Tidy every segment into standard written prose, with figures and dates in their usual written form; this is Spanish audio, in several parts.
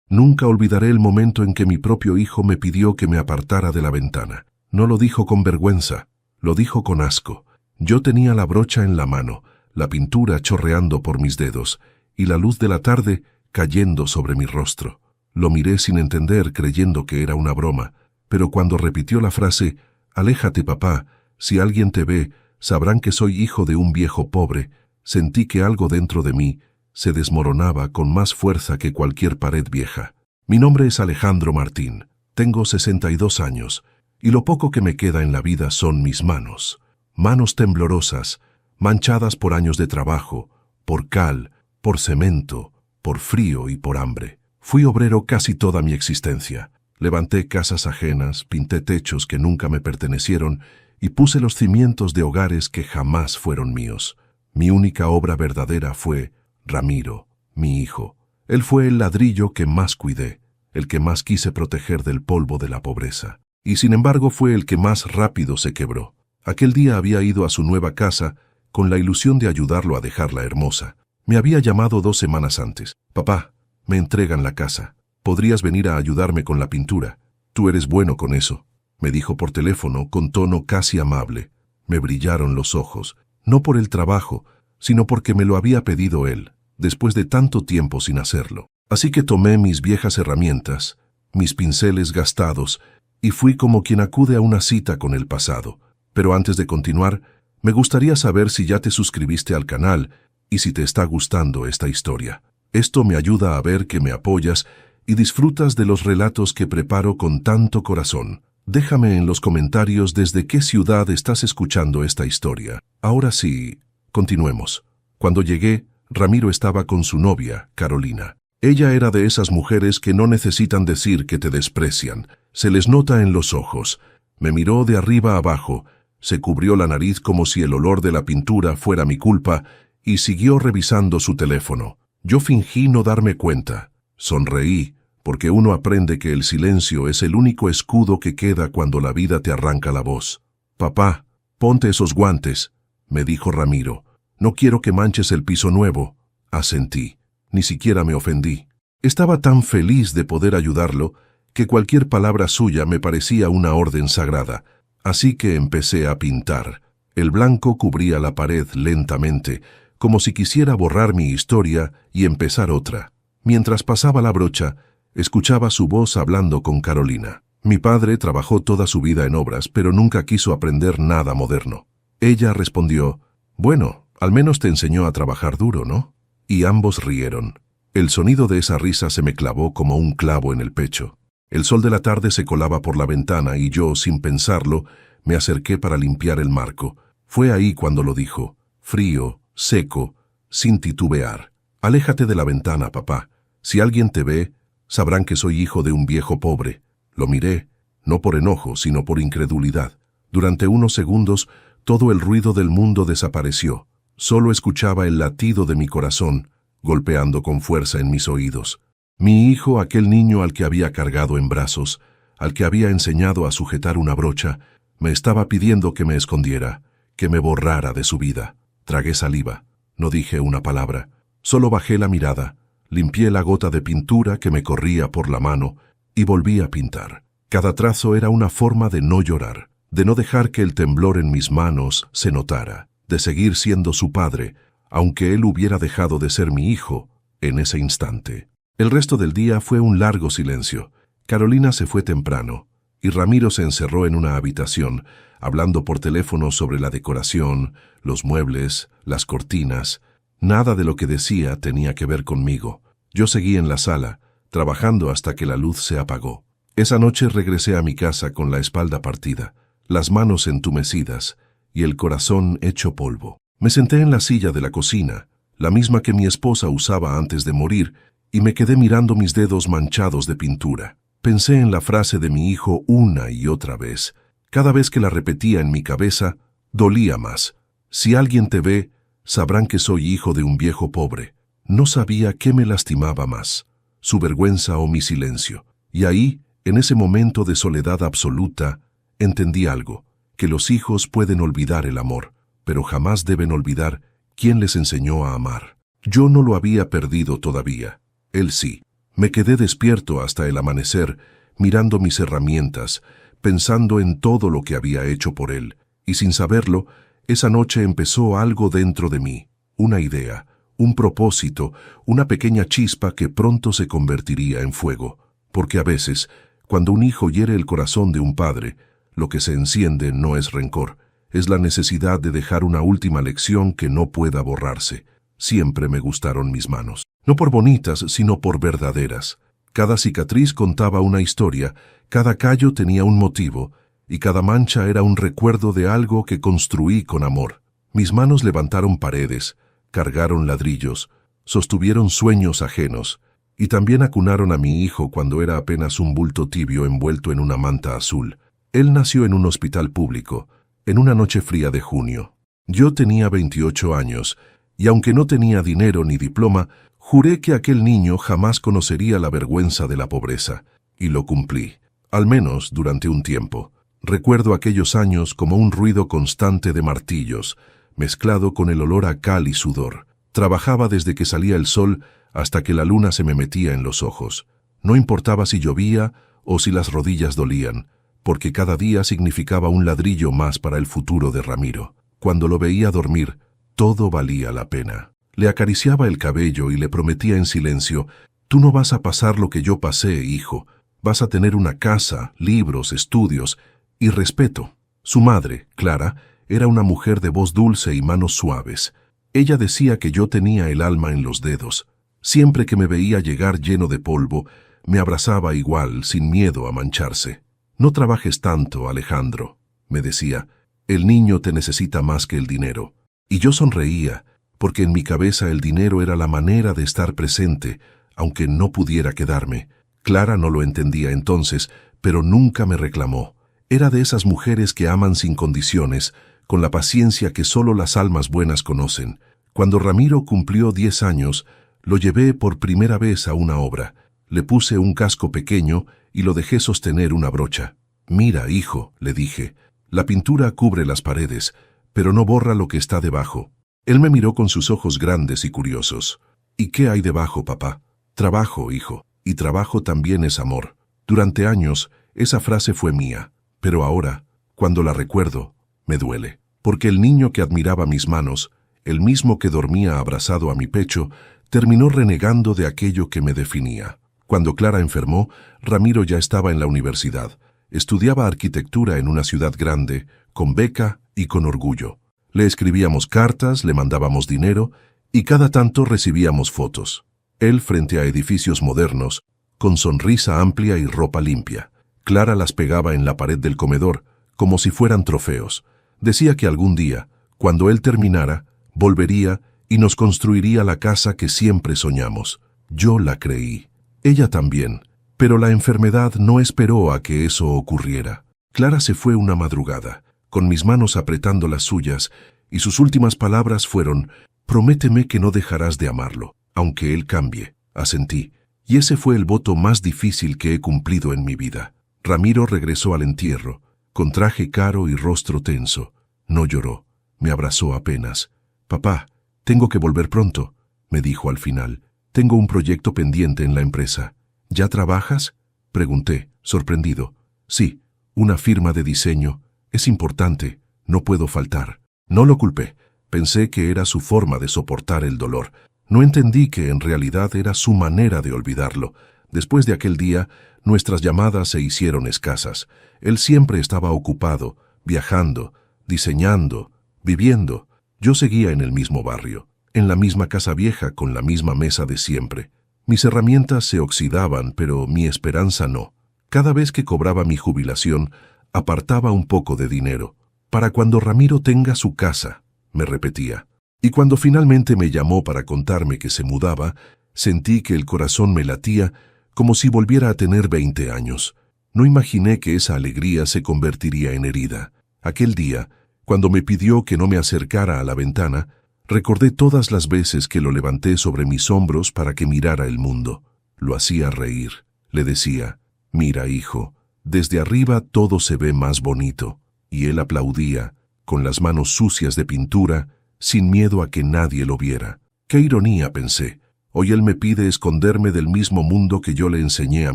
Nunca olvidaré el momento en que mi propio hijo me pidió que me apartara de la ventana. No lo dijo con vergüenza, lo dijo con asco. Yo tenía la brocha en la mano, la pintura chorreando por mis dedos, y la luz de la tarde cayendo sobre mi rostro. Lo miré sin entender, creyendo que era una broma, pero cuando repitió la frase, «Aléjate, papá, si alguien te ve, sabrán que soy hijo de un viejo pobre», sentí que algo dentro de mí se desmoronaba con más fuerza que cualquier pared vieja. Mi nombre es Alejandro Martín, tengo 62 años, y lo poco que me queda en la vida son mis manos. Manos temblorosas, manchadas por años de trabajo, por cal, por cemento, por frío y por hambre. Fui obrero casi toda mi existencia. Levanté casas ajenas, pinté techos que nunca me pertenecieron y puse los cimientos de hogares que jamás fueron míos. Mi única obra verdadera fue Ramiro, mi hijo. Él fue el ladrillo que más cuidé, el que más quise proteger del polvo de la pobreza. Y sin embargo fue el que más rápido se quebró. Aquel día había ido a su nueva casa con la ilusión de ayudarlo a dejarla hermosa. Me había llamado 2 semanas antes. «Papá, me entregan la casa. ¿Podrías venir a ayudarme con la pintura? Tú eres bueno con eso», me dijo por teléfono con tono casi amable. Me brillaron los ojos, no por el trabajo, sino porque me lo había pedido él, después de tanto tiempo sin hacerlo. Así que tomé mis viejas herramientas, mis pinceles gastados, y fui como quien acude a una cita con el pasado. Pero antes de continuar, me gustaría saber si ya te suscribiste al canal y si te está gustando esta historia. Esto me ayuda a ver que me apoyas y disfrutas de los relatos que preparo con tanto corazón. Déjame en los comentarios desde qué ciudad estás escuchando esta historia. Ahora sí, continuemos. Cuando llegué, Ramiro estaba con su novia, Carolina. Ella era de esas mujeres que no necesitan decir que te desprecian. Se les nota en los ojos. Me miró de arriba a abajo, se cubrió la nariz como si el olor de la pintura fuera mi culpa y siguió revisando su teléfono. Yo fingí no darme cuenta. Sonreí, porque uno aprende que el silencio es el único escudo que queda cuando la vida te arranca la voz. «Papá, ponte esos guantes», me dijo Ramiro. «No quiero que manches el piso nuevo». Asentí. Ni siquiera me ofendí. Estaba tan feliz de poder ayudarlo que cualquier palabra suya me parecía una orden sagrada. Así que empecé a pintar. El blanco cubría la pared lentamente, como si quisiera borrar mi historia y empezar otra. Mientras pasaba la brocha, escuchaba su voz hablando con Carolina. Mi padre trabajó toda su vida en obras, pero nunca quiso aprender nada moderno. Ella respondió, «Bueno, al menos te enseñó a trabajar duro, ¿no?» Y ambos rieron. El sonido de esa risa se me clavó como un clavo en el pecho. El sol de la tarde se colaba por la ventana y yo, sin pensarlo, me acerqué para limpiar el marco. Fue ahí cuando lo dijo, frío, seco, sin titubear. «Aléjate de la ventana, papá. Si alguien te ve, sabrán que soy hijo de un viejo pobre». Lo miré, no por enojo, sino por incredulidad. Durante unos segundos, todo el ruido del mundo desapareció. Solo escuchaba el latido de mi corazón, golpeando con fuerza en mis oídos. Mi hijo, aquel niño al que había cargado en brazos, al que había enseñado a sujetar una brocha, me estaba pidiendo que me escondiera, que me borrara de su vida. Tragué saliva. No dije una palabra. Solo bajé la mirada, limpié la gota de pintura que me corría por la mano y volví a pintar. Cada trazo era una forma de no llorar, de no dejar que el temblor en mis manos se notara, de seguir siendo su padre, aunque él hubiera dejado de ser mi hijo en ese instante. El resto del día fue un largo silencio. Carolina se fue temprano, y Ramiro se encerró en una habitación, hablando por teléfono sobre la decoración, los muebles, las cortinas. Nada de lo que decía tenía que ver conmigo. Yo seguí en la sala, trabajando hasta que la luz se apagó. Esa noche regresé a mi casa con la espalda partida, las manos entumecidas y el corazón hecho polvo. Me senté en la silla de la cocina, la misma que mi esposa usaba antes de morir, y me quedé mirando mis dedos manchados de pintura. Pensé en la frase de mi hijo una y otra vez. Cada vez que la repetía en mi cabeza, dolía más. «Si alguien te ve, sabrán que soy hijo de un viejo pobre». No sabía qué me lastimaba más, su vergüenza o mi silencio. Y ahí, en ese momento de soledad absoluta, entendí algo, que los hijos pueden olvidar el amor, pero jamás deben olvidar quién les enseñó a amar. Yo no lo había perdido todavía. Él sí. Me quedé despierto hasta el amanecer, mirando mis herramientas, pensando en todo lo que había hecho por él, y sin saberlo, esa noche empezó algo dentro de mí, una idea, un propósito, una pequeña chispa que pronto se convertiría en fuego, porque a veces, cuando un hijo hiere el corazón de un padre, lo que se enciende no es rencor, es la necesidad de dejar una última lección que no pueda borrarse. Siempre me gustaron mis manos, no por bonitas, sino por verdaderas. Cada cicatriz contaba una historia, cada callo tenía un motivo, y cada mancha era un recuerdo de algo que construí con amor. Mis manos levantaron paredes, cargaron ladrillos, sostuvieron sueños ajenos, y también acunaron a mi hijo cuando era apenas un bulto tibio envuelto en una manta azul. Él nació en un hospital público, en una noche fría de junio. Yo tenía 28 años, y aunque no tenía dinero ni diploma, juré que aquel niño jamás conocería la vergüenza de la pobreza, y lo cumplí, al menos durante un tiempo. Recuerdo aquellos años como un ruido constante de martillos, mezclado con el olor a cal y sudor. Trabajaba desde que salía el sol hasta que la luna se me metía en los ojos. No importaba si llovía o si las rodillas dolían, porque cada día significaba un ladrillo más para el futuro de Ramiro. Cuando lo veía dormir, todo valía la pena. Le acariciaba el cabello y le prometía en silencio: «Tú no vas a pasar lo que yo pasé, hijo. Vas a tener una casa, libros, estudios y respeto». Su madre, Clara, era una mujer de voz dulce y manos suaves. Ella decía que yo tenía el alma en los dedos. Siempre que me veía llegar lleno de polvo, me abrazaba igual, sin miedo a mancharse. «No trabajes tanto, Alejandro», me decía. «El niño te necesita más que el dinero». Y yo sonreía, porque en mi cabeza el dinero era la manera de estar presente, aunque no pudiera quedarme. Clara no lo entendía entonces, pero nunca me reclamó. Era de esas mujeres que aman sin condiciones, con la paciencia que solo las almas buenas conocen. Cuando Ramiro cumplió 10 años, lo llevé por primera vez a una obra. Le puse un casco pequeño y lo dejé sostener una brocha. «Mira, hijo», le dije, «la pintura cubre las paredes, pero no borra lo que está debajo». Él me miró con sus ojos grandes y curiosos. «¿Y qué hay debajo, papá?» «Trabajo, hijo, y trabajo también es amor». Durante años, esa frase fue mía, pero ahora, cuando la recuerdo, me duele, porque el niño que admiraba mis manos, el mismo que dormía abrazado a mi pecho, terminó renegando de aquello que me definía. Cuando Clara enfermó, Ramiro ya estaba en la universidad. Estudiaba arquitectura en una ciudad grande, con beca y con orgullo. Le escribíamos cartas, le mandábamos dinero y cada tanto recibíamos fotos. Él frente a edificios modernos, con sonrisa amplia y ropa limpia. Clara las pegaba en la pared del comedor, como si fueran trofeos. Decía que algún día, cuando él terminara, volvería y nos construiría la casa que siempre soñamos. Yo la creí. Ella también, pero la enfermedad no esperó a que eso ocurriera. Clara se fue una madrugada, con mis manos apretando las suyas, y sus últimas palabras fueron: «Prométeme que no dejarás de amarlo, aunque él cambie». Asentí, y ese fue el voto más difícil que he cumplido en mi vida. Ramiro regresó al entierro, con traje caro y rostro tenso. No lloró, me abrazó apenas. «Papá, tengo que volver pronto», me dijo al final. «Tengo un proyecto pendiente en la empresa». «¿Ya trabajas?», pregunté, sorprendido. «Sí, una firma de diseño. Es importante, no puedo faltar». No lo culpé. Pensé que era su forma de soportar el dolor. No entendí que en realidad era su manera de olvidarlo. Después de aquel día, nuestras llamadas se hicieron escasas. Él siempre estaba ocupado, viajando, diseñando, viviendo. Yo seguía en el mismo barrio, en la misma casa vieja con la misma mesa de siempre. Mis herramientas se oxidaban, pero mi esperanza no. Cada vez que cobraba mi jubilación, apartaba un poco de dinero. «Para cuando Ramiro tenga su casa», me repetía. Y cuando finalmente me llamó para contarme que se mudaba, sentí que el corazón me latía como si volviera a tener 20 años. No imaginé que esa alegría se convertiría en herida. Aquel día, cuando me pidió que no me acercara a la ventana, recordé todas las veces que lo levanté sobre mis hombros para que mirara el mundo. Lo hacía reír. Le decía: «Mira, hijo, desde arriba todo se ve más bonito». Y él aplaudía, con las manos sucias de pintura, sin miedo a que nadie lo viera. «Qué ironía», pensé. Hoy él me pide esconderme del mismo mundo que yo le enseñé a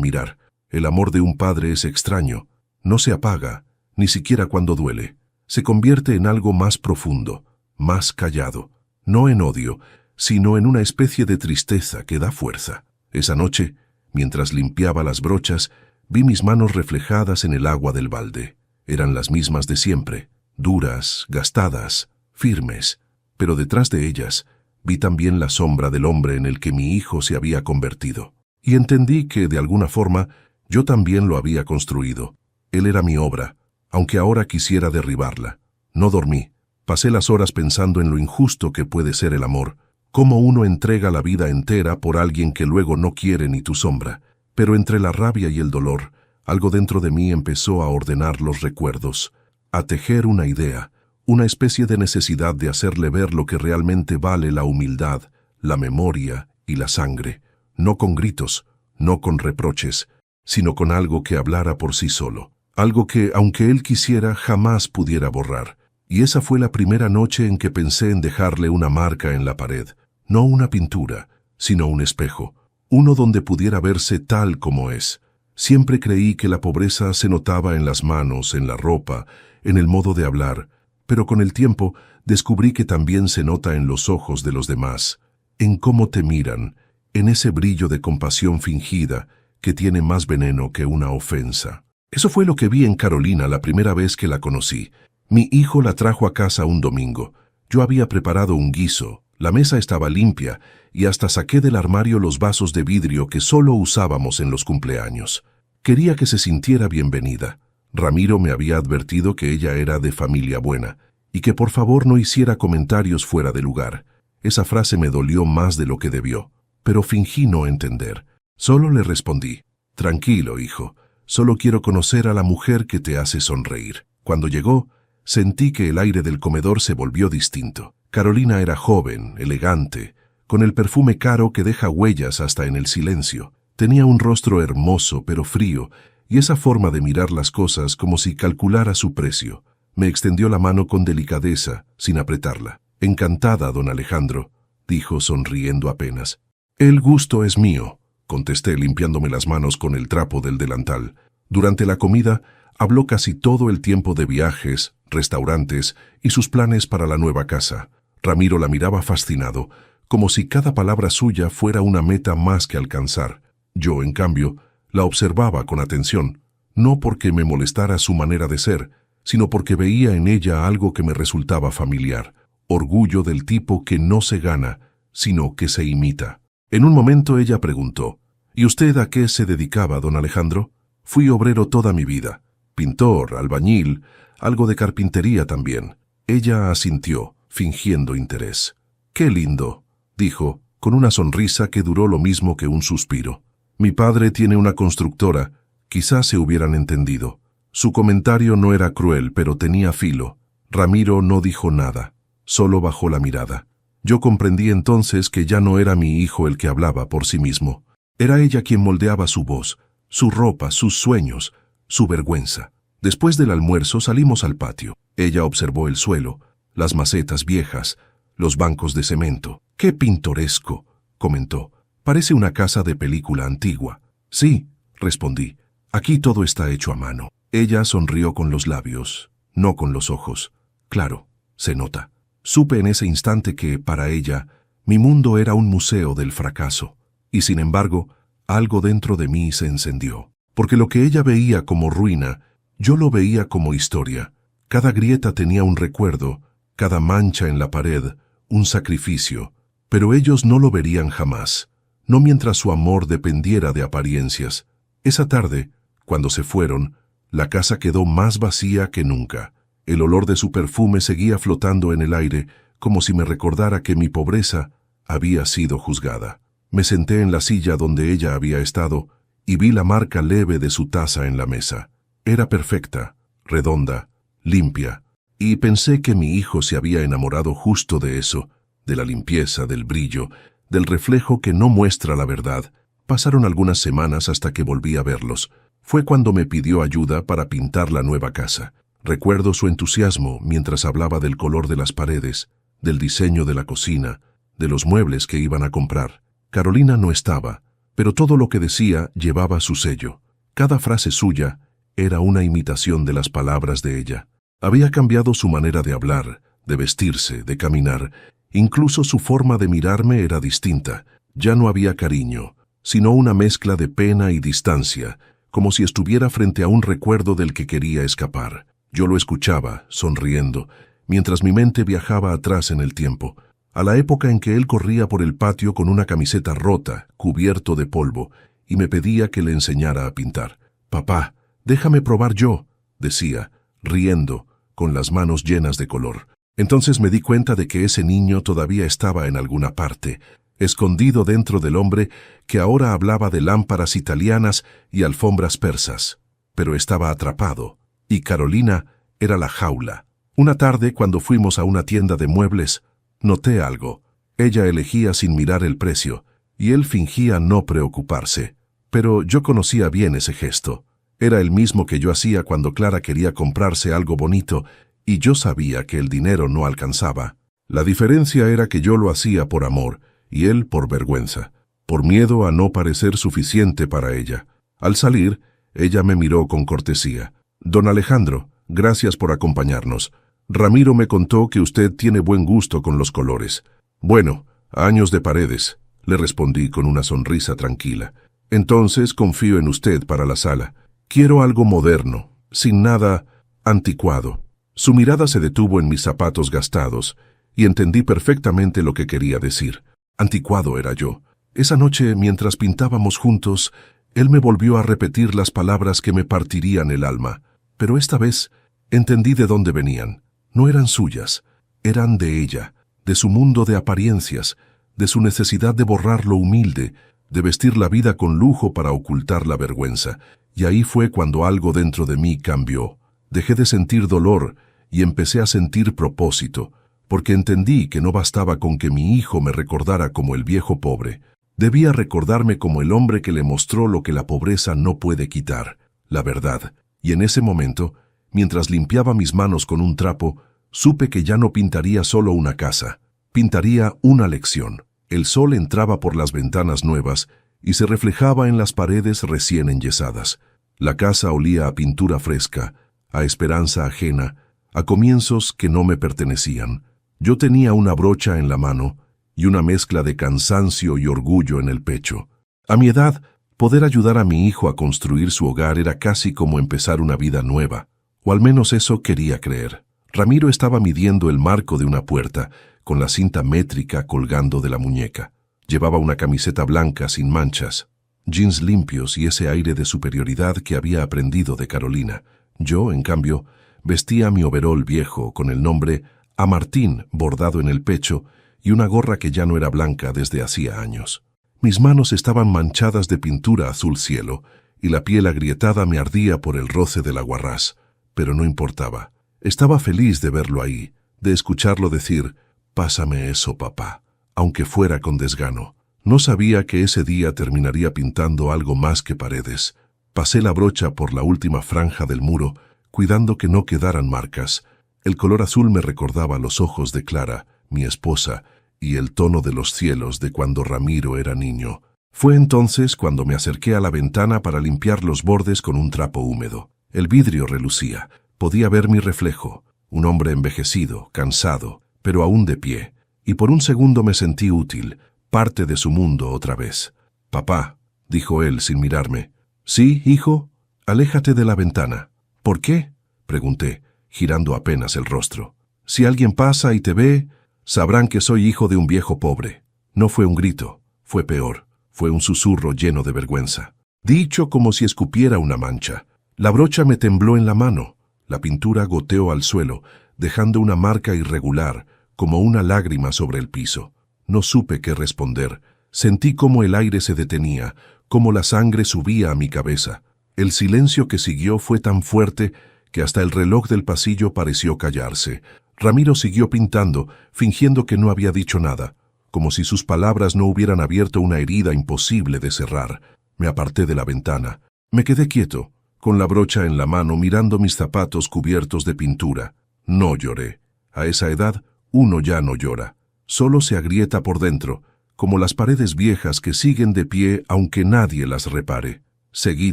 mirar. El amor de un padre es extraño. No se apaga, ni siquiera cuando duele. Se convierte en algo más profundo, más callado. No en odio, sino en una especie de tristeza que da fuerza. Esa noche, mientras limpiaba las brochas, vi mis manos reflejadas en el agua del balde. Eran las mismas de siempre, duras, gastadas, firmes, pero detrás de ellas vi también la sombra del hombre en el que mi hijo se había convertido. Y entendí que, de alguna forma, yo también lo había construido. Él era mi obra, aunque ahora quisiera derribarla. No dormí. Pasé las horas pensando en lo injusto que puede ser el amor, cómo uno entrega la vida entera por alguien que luego no quiere ni tu sombra. Pero entre la rabia y el dolor, algo dentro de mí empezó a ordenar los recuerdos, a tejer una idea, una especie de necesidad de hacerle ver lo que realmente vale la humildad, la memoria y la sangre, no con gritos, no con reproches, sino con algo que hablara por sí solo, algo que, aunque él quisiera, jamás pudiera borrar. Y esa fue la primera noche en que pensé en dejarle una marca en la pared, no una pintura, sino un espejo, uno donde pudiera verse tal como es. Siempre creí que la pobreza se notaba en las manos, en la ropa, en el modo de hablar, pero con el tiempo descubrí que también se nota en los ojos de los demás, en cómo te miran, en ese brillo de compasión fingida que tiene más veneno que una ofensa. Eso fue lo que vi en Carolina la primera vez que la conocí. Mi hijo la trajo a casa un domingo. Yo había preparado un guiso, la mesa estaba limpia y hasta saqué del armario los vasos de vidrio que solo usábamos en los cumpleaños. Quería que se sintiera bienvenida. Ramiro me había advertido que ella era de familia buena y que por favor no hiciera comentarios fuera de lugar. Esa frase me dolió más de lo que debió, pero fingí no entender. Solo le respondí: tranquilo, hijo, solo quiero conocer a la mujer que te hace sonreír. Cuando llegó, sentí que el aire del comedor se volvió distinto. Carolina era joven, elegante, con el perfume caro que deja huellas hasta en el silencio. Tenía un rostro hermoso pero frío, y esa forma de mirar las cosas como si calculara su precio. Me extendió la mano con delicadeza, sin apretarla. Encantada, don Alejandro, dijo sonriendo apenas. El gusto es mío, contesté limpiándome las manos con el trapo del delantal. Durante la comida, habló casi todo el tiempo de viajes, restaurantes y sus planes para la nueva casa. Ramiro la miraba fascinado, como si cada palabra suya fuera una meta más que alcanzar. Yo, en cambio, la observaba con atención, no porque me molestara su manera de ser, sino porque veía en ella algo que me resultaba familiar, orgullo del tipo que no se gana, sino que se imita. En un momento ella preguntó: ¿Y usted a qué se dedicaba, don Alejandro? Fui obrero toda mi vida, pintor, albañil, algo de carpintería también. Ella asintió, fingiendo interés. «Qué lindo», dijo, con una sonrisa que duró lo mismo que un suspiro. «Mi padre tiene una constructora, quizás se hubieran entendido». Su comentario no era cruel, pero tenía filo. Ramiro no dijo nada, solo bajó la mirada. Yo comprendí entonces que ya no era mi hijo el que hablaba por sí mismo. Era ella quien moldeaba su voz, su ropa, sus sueños, su vergüenza. Después del almuerzo salimos al patio. Ella observó el suelo, las macetas viejas, los bancos de cemento. «¡Qué pintoresco!», comentó. «Parece una casa de película antigua». «Sí», respondí. «Aquí todo está hecho a mano». Ella sonrió con los labios, no con los ojos. Claro, se nota. Supe en ese instante que, para ella, mi mundo era un museo del fracaso. Y sin embargo, algo dentro de mí se encendió. Porque lo que ella veía como ruina, yo lo veía como historia. Cada grieta tenía un recuerdo, cada mancha en la pared, un sacrificio. Pero ellos no lo verían jamás, no mientras su amor dependiera de apariencias. Esa tarde, cuando se fueron, la casa quedó más vacía que nunca. El olor de su perfume seguía flotando en el aire, como si me recordara que mi pobreza había sido juzgada. Me senté en la silla donde ella había estado y vi la marca leve de su taza en la mesa. Era perfecta, redonda, limpia, y pensé que mi hijo se había enamorado justo de eso, de la limpieza, del brillo, del reflejo que no muestra la verdad. Pasaron algunas semanas hasta que volví a verlos. Fue cuando me pidió ayuda para pintar la nueva casa. Recuerdo su entusiasmo mientras hablaba del color de las paredes, del diseño de la cocina, de los muebles que iban a comprar. Carolina no estaba, pero todo lo que decía llevaba su sello. Cada frase suya era una imitación de las palabras de ella. Había cambiado su manera de hablar, de vestirse, de caminar. Incluso su forma de mirarme era distinta. Ya no había cariño, sino una mezcla de pena y distancia, como si estuviera frente a un recuerdo del que quería escapar. Yo lo escuchaba, sonriendo, mientras mi mente viajaba atrás en el tiempo, a la época en que él corría por el patio con una camiseta rota, cubierto de polvo, y me pedía que le enseñara a pintar. «Papá, déjame probar yo», decía, riendo, con las manos llenas de color. Entonces me di cuenta de que ese niño todavía estaba en alguna parte, escondido dentro del hombre que ahora hablaba de lámparas italianas y alfombras persas. Pero estaba atrapado, y Carolina era la jaula. Una tarde, cuando fuimos a una tienda de muebles, noté algo. Ella elegía sin mirar el precio, y él fingía no preocuparse. Pero yo conocía bien ese gesto. Era el mismo que yo hacía cuando Clara quería comprarse algo bonito, y yo sabía que el dinero no alcanzaba. La diferencia era que yo lo hacía por amor, y él por vergüenza, por miedo a no parecer suficiente para ella. Al salir, ella me miró con cortesía. «Don Alejandro, gracias por acompañarnos. Ramiro me contó que usted tiene buen gusto con los colores». «Bueno, años de Paredes», le respondí con una sonrisa tranquila. «Entonces confío en usted para la sala. Quiero algo moderno, sin nada anticuado». Su mirada se detuvo en mis zapatos gastados, y entendí perfectamente lo que quería decir. Anticuado era yo. Esa noche, mientras pintábamos juntos, él me volvió a repetir las palabras que me partirían el alma. Pero esta vez entendí de dónde venían. No eran suyas, eran de ella, de su mundo de apariencias, de su necesidad de borrar lo humilde, de vestir la vida con lujo para ocultar la vergüenza. Y ahí fue cuando algo dentro de mí cambió. Dejé de sentir dolor y empecé a sentir propósito, porque entendí que no bastaba con que mi hijo me recordara como el viejo pobre. Debía recordarme como el hombre que le mostró lo que la pobreza no puede quitar, la verdad. Y en ese momento, mientras limpiaba mis manos con un trapo, supe que ya no pintaría solo una casa, pintaría una lección. El sol entraba por las ventanas nuevas y se reflejaba en las paredes recién enyesadas. La casa olía a pintura fresca, a esperanza ajena, a comienzos que no me pertenecían. Yo tenía una brocha en la mano y una mezcla de cansancio y orgullo en el pecho. A mi edad, poder ayudar a mi hijo a construir su hogar era casi como empezar una vida nueva, o al menos eso quería creer. Ramiro estaba midiendo el marco de una puerta, con la cinta métrica colgando de la muñeca. Llevaba una camiseta blanca sin manchas, jeans limpios y ese aire de superioridad que había aprendido de Carolina. Yo, en cambio, vestía mi overol viejo con el nombre A Martín bordado en el pecho y una gorra que ya no era blanca desde hacía años. Mis manos estaban manchadas de pintura azul cielo y la piel agrietada me ardía por el roce del aguarrás, pero no importaba. Estaba feliz de verlo ahí, de escucharlo decir, «Pásame eso, papá», aunque fuera con desgano. No sabía que ese día terminaría pintando algo más que paredes. Pasé la brocha por la última franja del muro, cuidando que no quedaran marcas. El color azul me recordaba los ojos de Clara, mi esposa, y el tono de los cielos de cuando Ramiro era niño. Fue entonces cuando me acerqué a la ventana para limpiar los bordes con un trapo húmedo. El vidrio relucía. Podía ver mi reflejo, un hombre envejecido, cansado, pero aún de pie. Y por un segundo me sentí útil, parte de su mundo otra vez. «Papá», dijo él sin mirarme. «Sí, hijo, aléjate de la ventana». «¿Por qué?», pregunté, girando apenas el rostro. «Si alguien pasa y te ve, sabrán que soy hijo de un viejo pobre». No fue un grito, fue peor, fue un susurro lleno de vergüenza. Dicho como si escupiera una mancha. La brocha me tembló en la mano. La pintura goteó al suelo, dejando una marca irregular, como una lágrima sobre el piso. No supe qué responder. Sentí cómo el aire se detenía, cómo la sangre subía a mi cabeza. El silencio que siguió fue tan fuerte que hasta el reloj del pasillo pareció callarse. Ramiro siguió pintando, fingiendo que no había dicho nada, como si sus palabras no hubieran abierto una herida imposible de cerrar. Me aparté de la ventana. Me quedé quieto, con la brocha en la mano, mirando mis zapatos cubiertos de pintura. No lloré. A esa edad, uno ya no llora. Solo se agrieta por dentro, como las paredes viejas que siguen de pie aunque nadie las repare. Seguí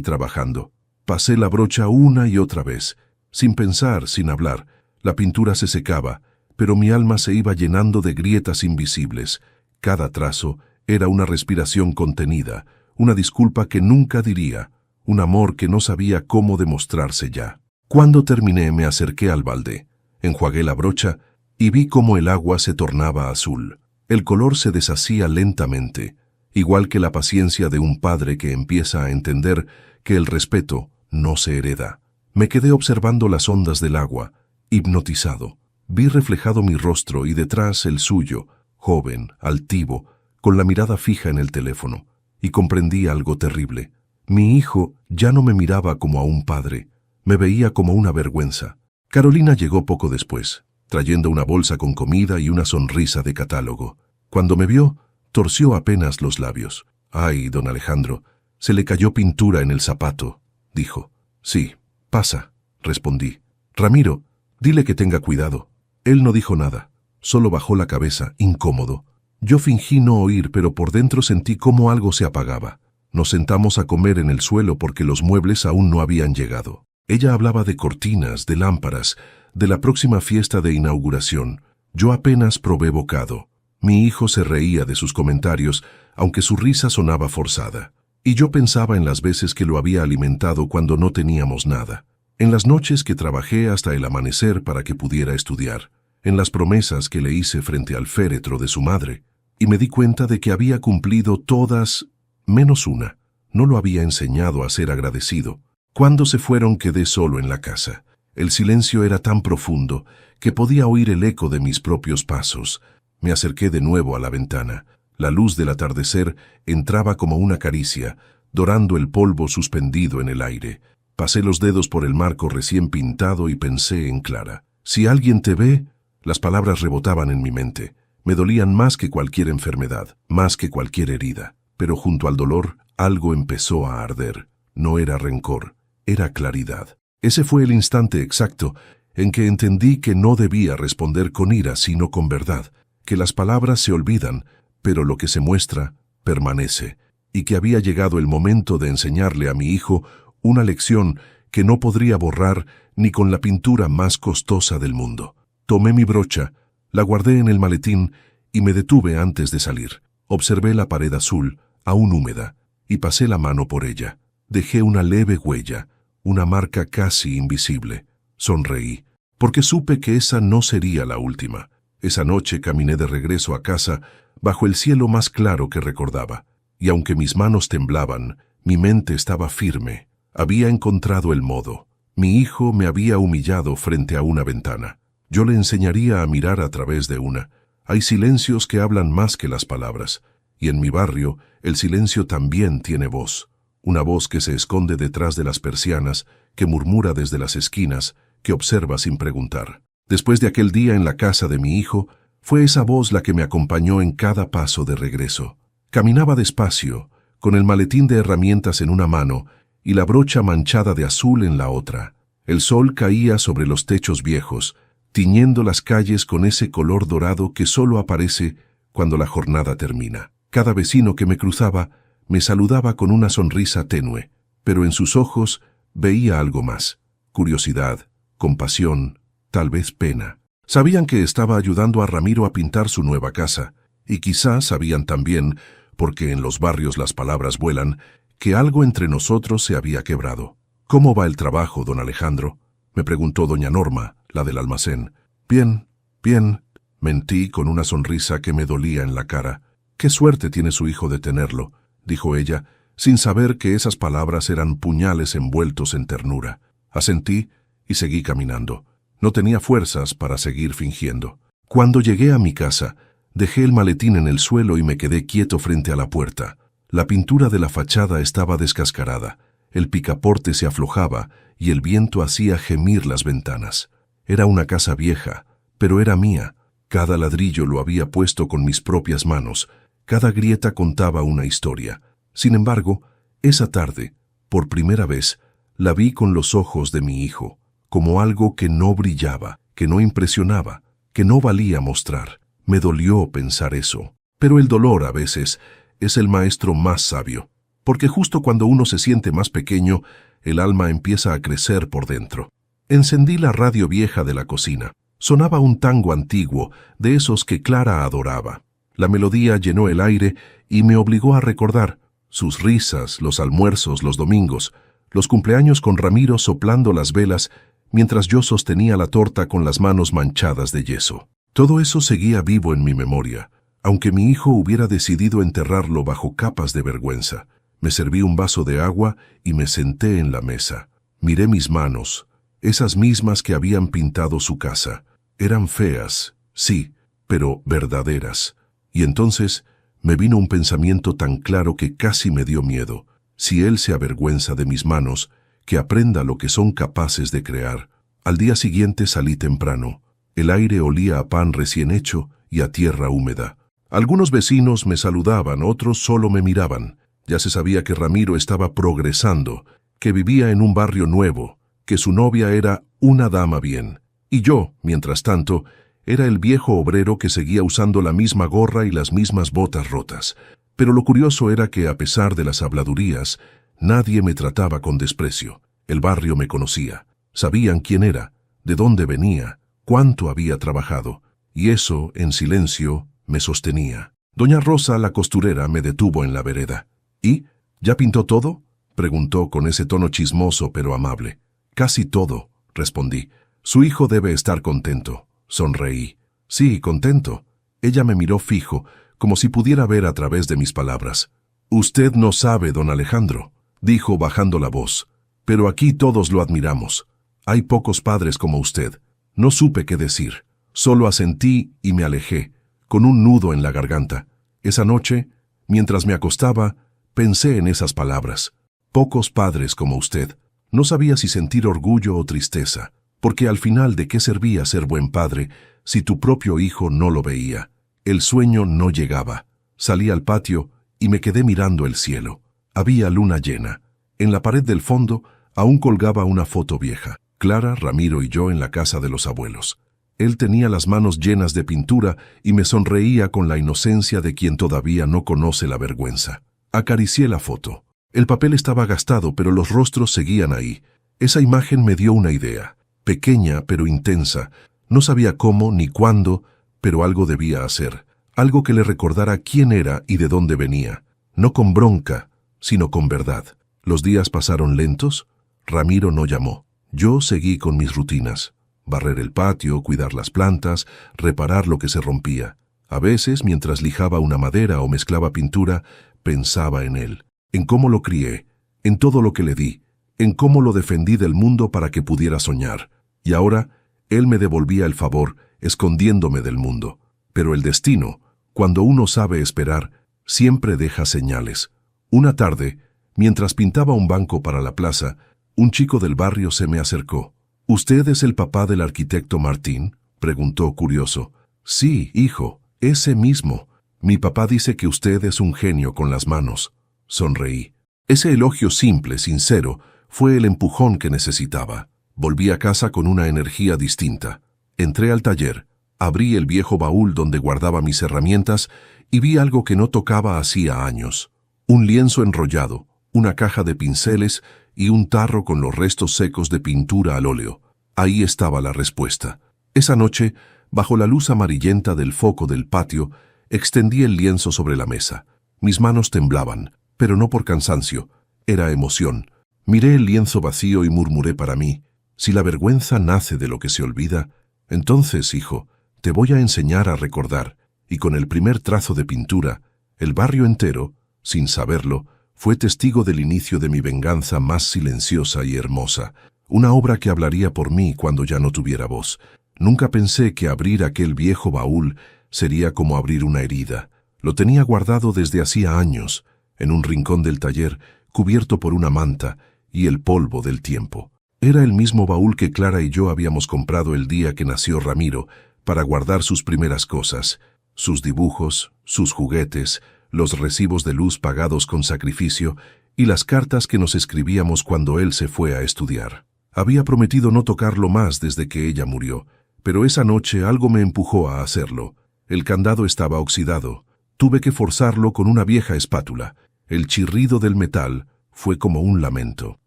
trabajando. Pasé la brocha una y otra vez, sin pensar, sin hablar. La pintura se secaba, pero mi alma se iba llenando de grietas invisibles. Cada trazo era una respiración contenida, una disculpa que nunca diría, un amor que no sabía cómo demostrarse ya. Cuando terminé me acerqué al balde, enjuagué la brocha y vi cómo el agua se tornaba azul. El color se deshacía lentamente, igual que la paciencia de un padre que empieza a entender que el respeto no se hereda. Me quedé observando las ondas del agua, hipnotizado. Vi reflejado mi rostro y detrás el suyo, joven, altivo, con la mirada fija en el teléfono, y comprendí algo terrible. Mi hijo ya no me miraba como a un padre, me veía como una vergüenza. Carolina llegó poco después, trayendo una bolsa con comida y una sonrisa de catálogo. Cuando me vio, torció apenas los labios. «Ay, don Alejandro, se le cayó pintura en el zapato», dijo. «Sí, pasa», respondí. «Ramiro, dile que tenga cuidado». Él no dijo nada, solo bajó la cabeza, incómodo. Yo fingí no oír, pero por dentro sentí cómo algo se apagaba. Nos sentamos a comer en el suelo porque los muebles aún no habían llegado. Ella hablaba de cortinas, de lámparas, de la próxima fiesta de inauguración. Yo apenas probé bocado. Mi hijo se reía de sus comentarios, aunque su risa sonaba forzada. Y yo pensaba en las veces que lo había alimentado cuando no teníamos nada. En las noches que trabajé hasta el amanecer para que pudiera estudiar. En las promesas que le hice frente al féretro de su madre. Y me di cuenta de que había cumplido todas, menos una. No lo había enseñado a ser agradecido. Cuando se fueron quedé solo en la casa. El silencio era tan profundo que podía oír el eco de mis propios pasos. Me acerqué de nuevo a la ventana. La luz del atardecer entraba como una caricia, dorando el polvo suspendido en el aire. Pasé los dedos por el marco recién pintado y pensé en Clara. «Si alguien te ve», las palabras rebotaban en mi mente. Me dolían más que cualquier enfermedad, más que cualquier herida. Pero junto al dolor, algo empezó a arder. No era rencor, era claridad. Ese fue el instante exacto en que entendí que no debía responder con ira, sino con verdad, que las palabras se olvidan, pero lo que se muestra permanece, y que había llegado el momento de enseñarle a mi hijo una lección que no podría borrar ni con la pintura más costosa del mundo. Tomé mi brocha, la guardé en el maletín y me detuve antes de salir. Observé la pared azul, aún húmeda, y pasé la mano por ella. Dejé una leve huella, una marca casi invisible. Sonreí, porque supe que esa no sería la última. Esa noche caminé de regreso a casa bajo el cielo más claro que recordaba, y aunque mis manos temblaban, mi mente estaba firme. Había encontrado el modo. Mi hijo me había humillado frente a una ventana. Yo le enseñaría a mirar a través de una. Hay silencios que hablan más que las palabras, y en mi barrio el silencio también tiene voz. Una voz que se esconde detrás de las persianas, que murmura desde las esquinas, que observa sin preguntar. Después de aquel día en la casa de mi hijo, fue esa voz la que me acompañó en cada paso de regreso. Caminaba despacio, con el maletín de herramientas en una mano y la brocha manchada de azul en la otra. El sol caía sobre los techos viejos, tiñendo las calles con ese color dorado que solo aparece cuando la jornada termina. Cada vecino que me cruzaba me saludaba con una sonrisa tenue, pero en sus ojos veía algo más: curiosidad, compasión, tal vez pena. Sabían que estaba ayudando a Ramiro a pintar su nueva casa, y quizás sabían también, porque en los barrios las palabras vuelan, que algo entre nosotros se había quebrado. «¿Cómo va el trabajo, don Alejandro?», me preguntó doña Norma, la del almacén. «Bien, bien», mentí con una sonrisa que me dolía en la cara. «Qué suerte tiene su hijo de tenerlo», dijo ella, sin saber que esas palabras eran puñales envueltos en ternura. Asentí y seguí caminando. No tenía fuerzas para seguir fingiendo. Cuando llegué a mi casa, dejé el maletín en el suelo y me quedé quieto frente a la puerta. La pintura de la fachada estaba descascarada, el picaporte se aflojaba y el viento hacía gemir las ventanas. Era una casa vieja, pero era mía. Cada ladrillo lo había puesto con mis propias manos. Cada grieta contaba una historia. Sin embargo, esa tarde, por primera vez, la vi con los ojos de mi hijo, como algo que no brillaba, que no impresionaba, que no valía mostrar. Me dolió pensar eso. Pero el dolor, a veces, es el maestro más sabio, porque justo cuando uno se siente más pequeño, el alma empieza a crecer por dentro. Encendí la radio vieja de la cocina. Sonaba un tango antiguo, de esos que Clara adoraba. La melodía llenó el aire y me obligó a recordar sus risas, los almuerzos, los domingos, los cumpleaños con Ramiro soplando las velas mientras yo sostenía la torta con las manos manchadas de yeso. Todo eso seguía vivo en mi memoria, aunque mi hijo hubiera decidido enterrarlo bajo capas de vergüenza. Me serví un vaso de agua y me senté en la mesa. Miré mis manos, esas mismas que habían pintado su casa. Eran feas, sí, pero verdaderas. Y entonces me vino un pensamiento tan claro que casi me dio miedo. Si él se avergüenza de mis manos, que aprenda lo que son capaces de crear. Al día siguiente salí temprano. El aire olía a pan recién hecho y a tierra húmeda. Algunos vecinos me saludaban, otros solo me miraban. Ya se sabía que Ramiro estaba progresando, que vivía en un barrio nuevo, que su novia era una dama bien. Y yo, mientras tanto, era el viejo obrero que seguía usando la misma gorra y las mismas botas rotas. Pero lo curioso era que, a pesar de las habladurías, nadie me trataba con desprecio. El barrio me conocía. Sabían quién era, de dónde venía, cuánto había trabajado. Y eso, en silencio, me sostenía. Doña Rosa, la costurera, me detuvo en la vereda. ¿Y? ¿Ya pintó todo?, preguntó con ese tono chismoso pero amable. Casi todo, respondí. Su hijo debe estar contento. Sonreí. Sí, contento. Ella me miró fijo, como si pudiera ver a través de mis palabras. Usted no sabe, don Alejandro, dijo bajando la voz, pero aquí todos lo admiramos. Hay pocos padres como usted. No supe qué decir. Solo asentí y me alejé, con un nudo en la garganta. Esa noche, mientras me acostaba, pensé en esas palabras. Pocos padres como usted. No sabía si sentir orgullo o tristeza, porque al final, ¿de qué servía ser buen padre si tu propio hijo no lo veía? El sueño no llegaba. Salí al patio y me quedé mirando el cielo. Había luna llena. En la pared del fondo aún colgaba una foto vieja. Clara, Ramiro y yo en la casa de los abuelos. Él tenía las manos llenas de pintura y me sonreía con la inocencia de quien todavía no conoce la vergüenza. Acaricié la foto. El papel estaba gastado, pero los rostros seguían ahí. Esa imagen me dio una idea. Pequeña, pero intensa. No sabía cómo ni cuándo, pero algo debía hacer. Algo que le recordara quién era y de dónde venía. No con bronca, sino con verdad. Los días pasaron lentos. Ramiro no llamó. Yo seguí con mis rutinas. Barrer el patio, cuidar las plantas, reparar lo que se rompía. A veces, mientras lijaba una madera o mezclaba pintura, pensaba en él, en cómo lo crié, en todo lo que le di, en cómo lo defendí del mundo para que pudiera soñar. Y ahora, él me devolvía el favor, escondiéndome del mundo. Pero el destino, cuando uno sabe esperar, siempre deja señales. Una tarde, mientras pintaba un banco para la plaza, un chico del barrio se me acercó. ¿Usted es el papá del arquitecto Martín?, preguntó curioso. Sí, hijo, ese mismo. Mi papá dice que usted es un genio con las manos. Sonreí. Ese elogio simple, sincero, fue el empujón que necesitaba. Volví a casa con una energía distinta. Entré al taller, abrí el viejo baúl donde guardaba mis herramientas y vi algo que no tocaba hacía años. Un lienzo enrollado, una caja de pinceles y un tarro con los restos secos de pintura al óleo. Ahí estaba la respuesta. Esa noche, bajo la luz amarillenta del foco del patio, extendí el lienzo sobre la mesa. Mis manos temblaban, pero no por cansancio, era emoción. Miré el lienzo vacío y murmuré para mí, si la vergüenza nace de lo que se olvida, entonces, hijo, te voy a enseñar a recordar. Y con el primer trazo de pintura, el barrio entero, sin saberlo, fue testigo del inicio de mi venganza más silenciosa y hermosa, una obra que hablaría por mí cuando ya no tuviera voz. Nunca pensé que abrir aquel viejo baúl sería como abrir una herida. Lo tenía guardado desde hacía años, en un rincón del taller, cubierto por una manta y el polvo del tiempo. Era el mismo baúl que Clara y yo habíamos comprado el día que nació Ramiro, para guardar sus primeras cosas, sus dibujos, sus juguetes, los recibos de luz pagados con sacrificio y las cartas que nos escribíamos cuando él se fue a estudiar. Había prometido no tocarlo más desde que ella murió, pero esa noche algo me empujó a hacerlo. El candado estaba oxidado, Tuve que forzarlo con una vieja espátula. El chirrido del metal fue como un lamento.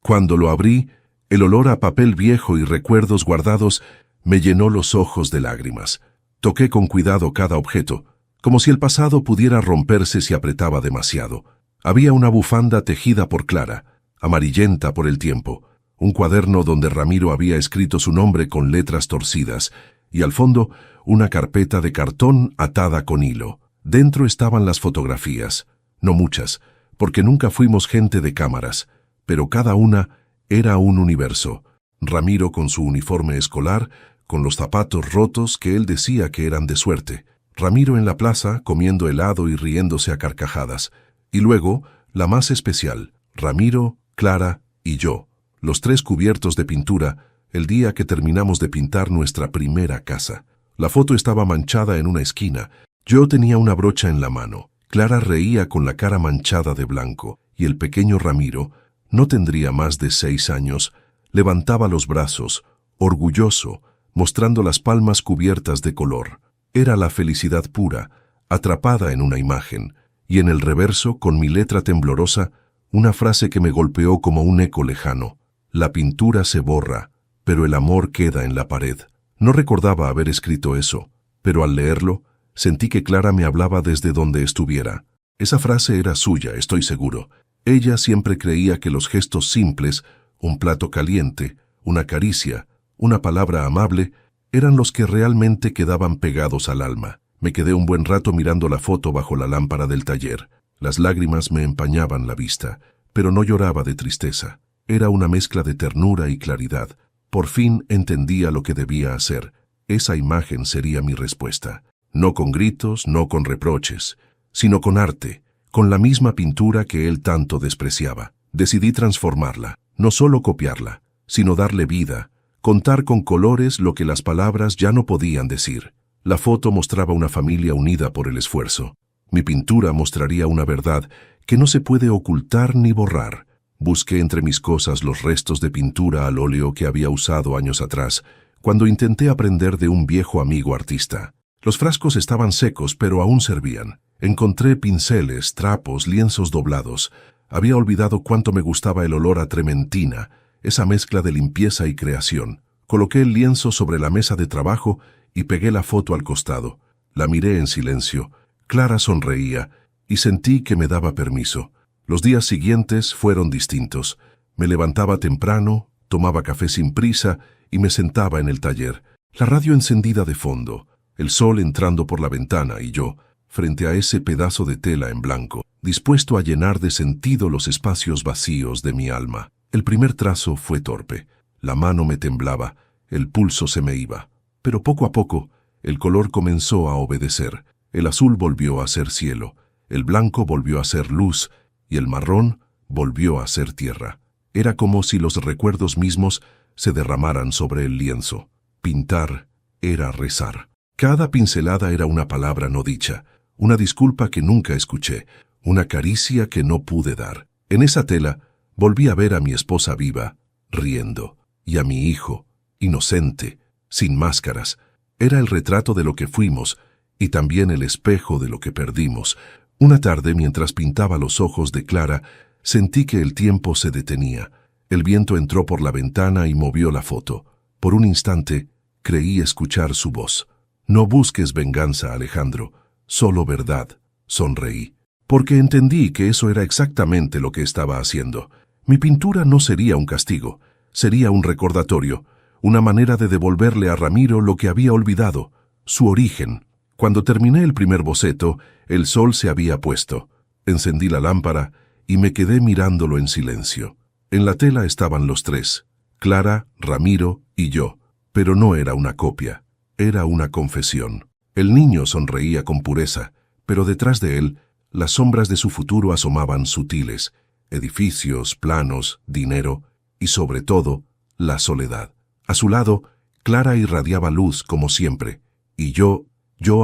Cuando lo abrí, el olor a papel viejo y recuerdos guardados me llenó los ojos de lágrimas. Toqué con cuidado cada objeto, como si el pasado pudiera romperse si apretaba demasiado. Había una bufanda tejida por Clara, amarillenta por el tiempo, un cuaderno donde Ramiro había escrito su nombre con letras torcidas, y al fondo una carpeta de cartón atada con hilo. Dentro estaban las fotografías, no muchas, porque nunca fuimos gente de cámaras, pero cada una era un universo. Ramiro con su uniforme escolar, con los zapatos rotos que él decía que eran de suerte. Ramiro en la plaza comiendo helado y riéndose a carcajadas. Y luego, la más especial, Ramiro, Clara y yo, los tres cubiertos de pintura, el día que terminamos de pintar nuestra primera casa. La foto estaba manchada en una esquina. Yo tenía una brocha en la mano. Clara reía con la cara manchada de blanco, y el pequeño Ramiro, no tendría más de 6 años, levantaba los brazos, orgulloso, mostrando las palmas cubiertas de color. Era la felicidad pura, atrapada en una imagen, y en el reverso, con mi letra temblorosa, una frase que me golpeó como un eco lejano. La pintura se borra, pero el amor queda en la pared. No recordaba haber escrito eso, pero al leerlo, sentí que Clara me hablaba desde donde estuviera. Esa frase era suya, estoy seguro. Ella siempre creía que los gestos simples, un plato caliente, una caricia, una palabra amable, eran los que realmente quedaban pegados al alma. Me quedé un buen rato mirando la foto bajo la lámpara del taller. Las lágrimas me empañaban la vista, pero no lloraba de tristeza. Era una mezcla de ternura y claridad. Por fin entendía lo que debía hacer. Esa imagen sería mi respuesta. No con gritos, no con reproches, sino con arte, con la misma pintura que él tanto despreciaba. Decidí transformarla, no solo copiarla, sino darle vida, contar con colores lo que las palabras ya no podían decir. La foto mostraba una familia unida por el esfuerzo. Mi pintura mostraría una verdad que no se puede ocultar ni borrar. Busqué entre mis cosas los restos de pintura al óleo que había usado años atrás, cuando intenté aprender de un viejo amigo artista. Los frascos estaban secos, pero aún servían. Encontré pinceles, trapos, lienzos doblados. Había olvidado cuánto me gustaba el olor a trementina, esa mezcla de limpieza y creación. Coloqué el lienzo sobre la mesa de trabajo y pegué la foto al costado. La miré en silencio. Clara sonreía y sentí que me daba permiso. Los días siguientes fueron distintos. Me levantaba temprano, tomaba café sin prisa y me sentaba en el taller. La radio encendida de fondo, el sol entrando por la ventana y yo, frente a ese pedazo de tela en blanco, dispuesto a llenar de sentido los espacios vacíos de mi alma. El primer trazo fue torpe. La mano me temblaba, el pulso se me iba. Pero poco a poco, el color comenzó a obedecer. El azul volvió a ser cielo, el blanco volvió a ser luz, y el marrón volvió a ser tierra. Era como si los recuerdos mismos se derramaran sobre el lienzo. Pintar era rezar. Cada pincelada era una palabra no dicha, una disculpa que nunca escuché, una caricia que no pude dar. En esa tela volví a ver a mi esposa viva, riendo, y a mi hijo, inocente, sin máscaras. Era el retrato de lo que fuimos, y también el espejo de lo que perdimos. Una tarde, mientras pintaba los ojos de Clara, sentí que el tiempo se detenía. El viento entró por la ventana y movió la foto. Por un instante, creí escuchar su voz. «No busques venganza, Alejandro, solo verdad», sonreí. Porque entendí que eso era exactamente lo que estaba haciendo. Mi pintura no sería un castigo, sería un recordatorio, una manera de devolverle a Ramiro lo que había olvidado, su origen. Cuando terminé el primer boceto, el sol se había puesto. Encendí la lámpara y me quedé mirándolo en silencio. En la tela estaban los tres, Clara, Ramiro y yo, pero no era una copia, era una confesión. El niño sonreía con pureza, pero detrás de él, las sombras de su futuro asomaban sutiles, edificios, planos, dinero y, sobre todo, la soledad. A su lado, Clara irradiaba luz como siempre, y yo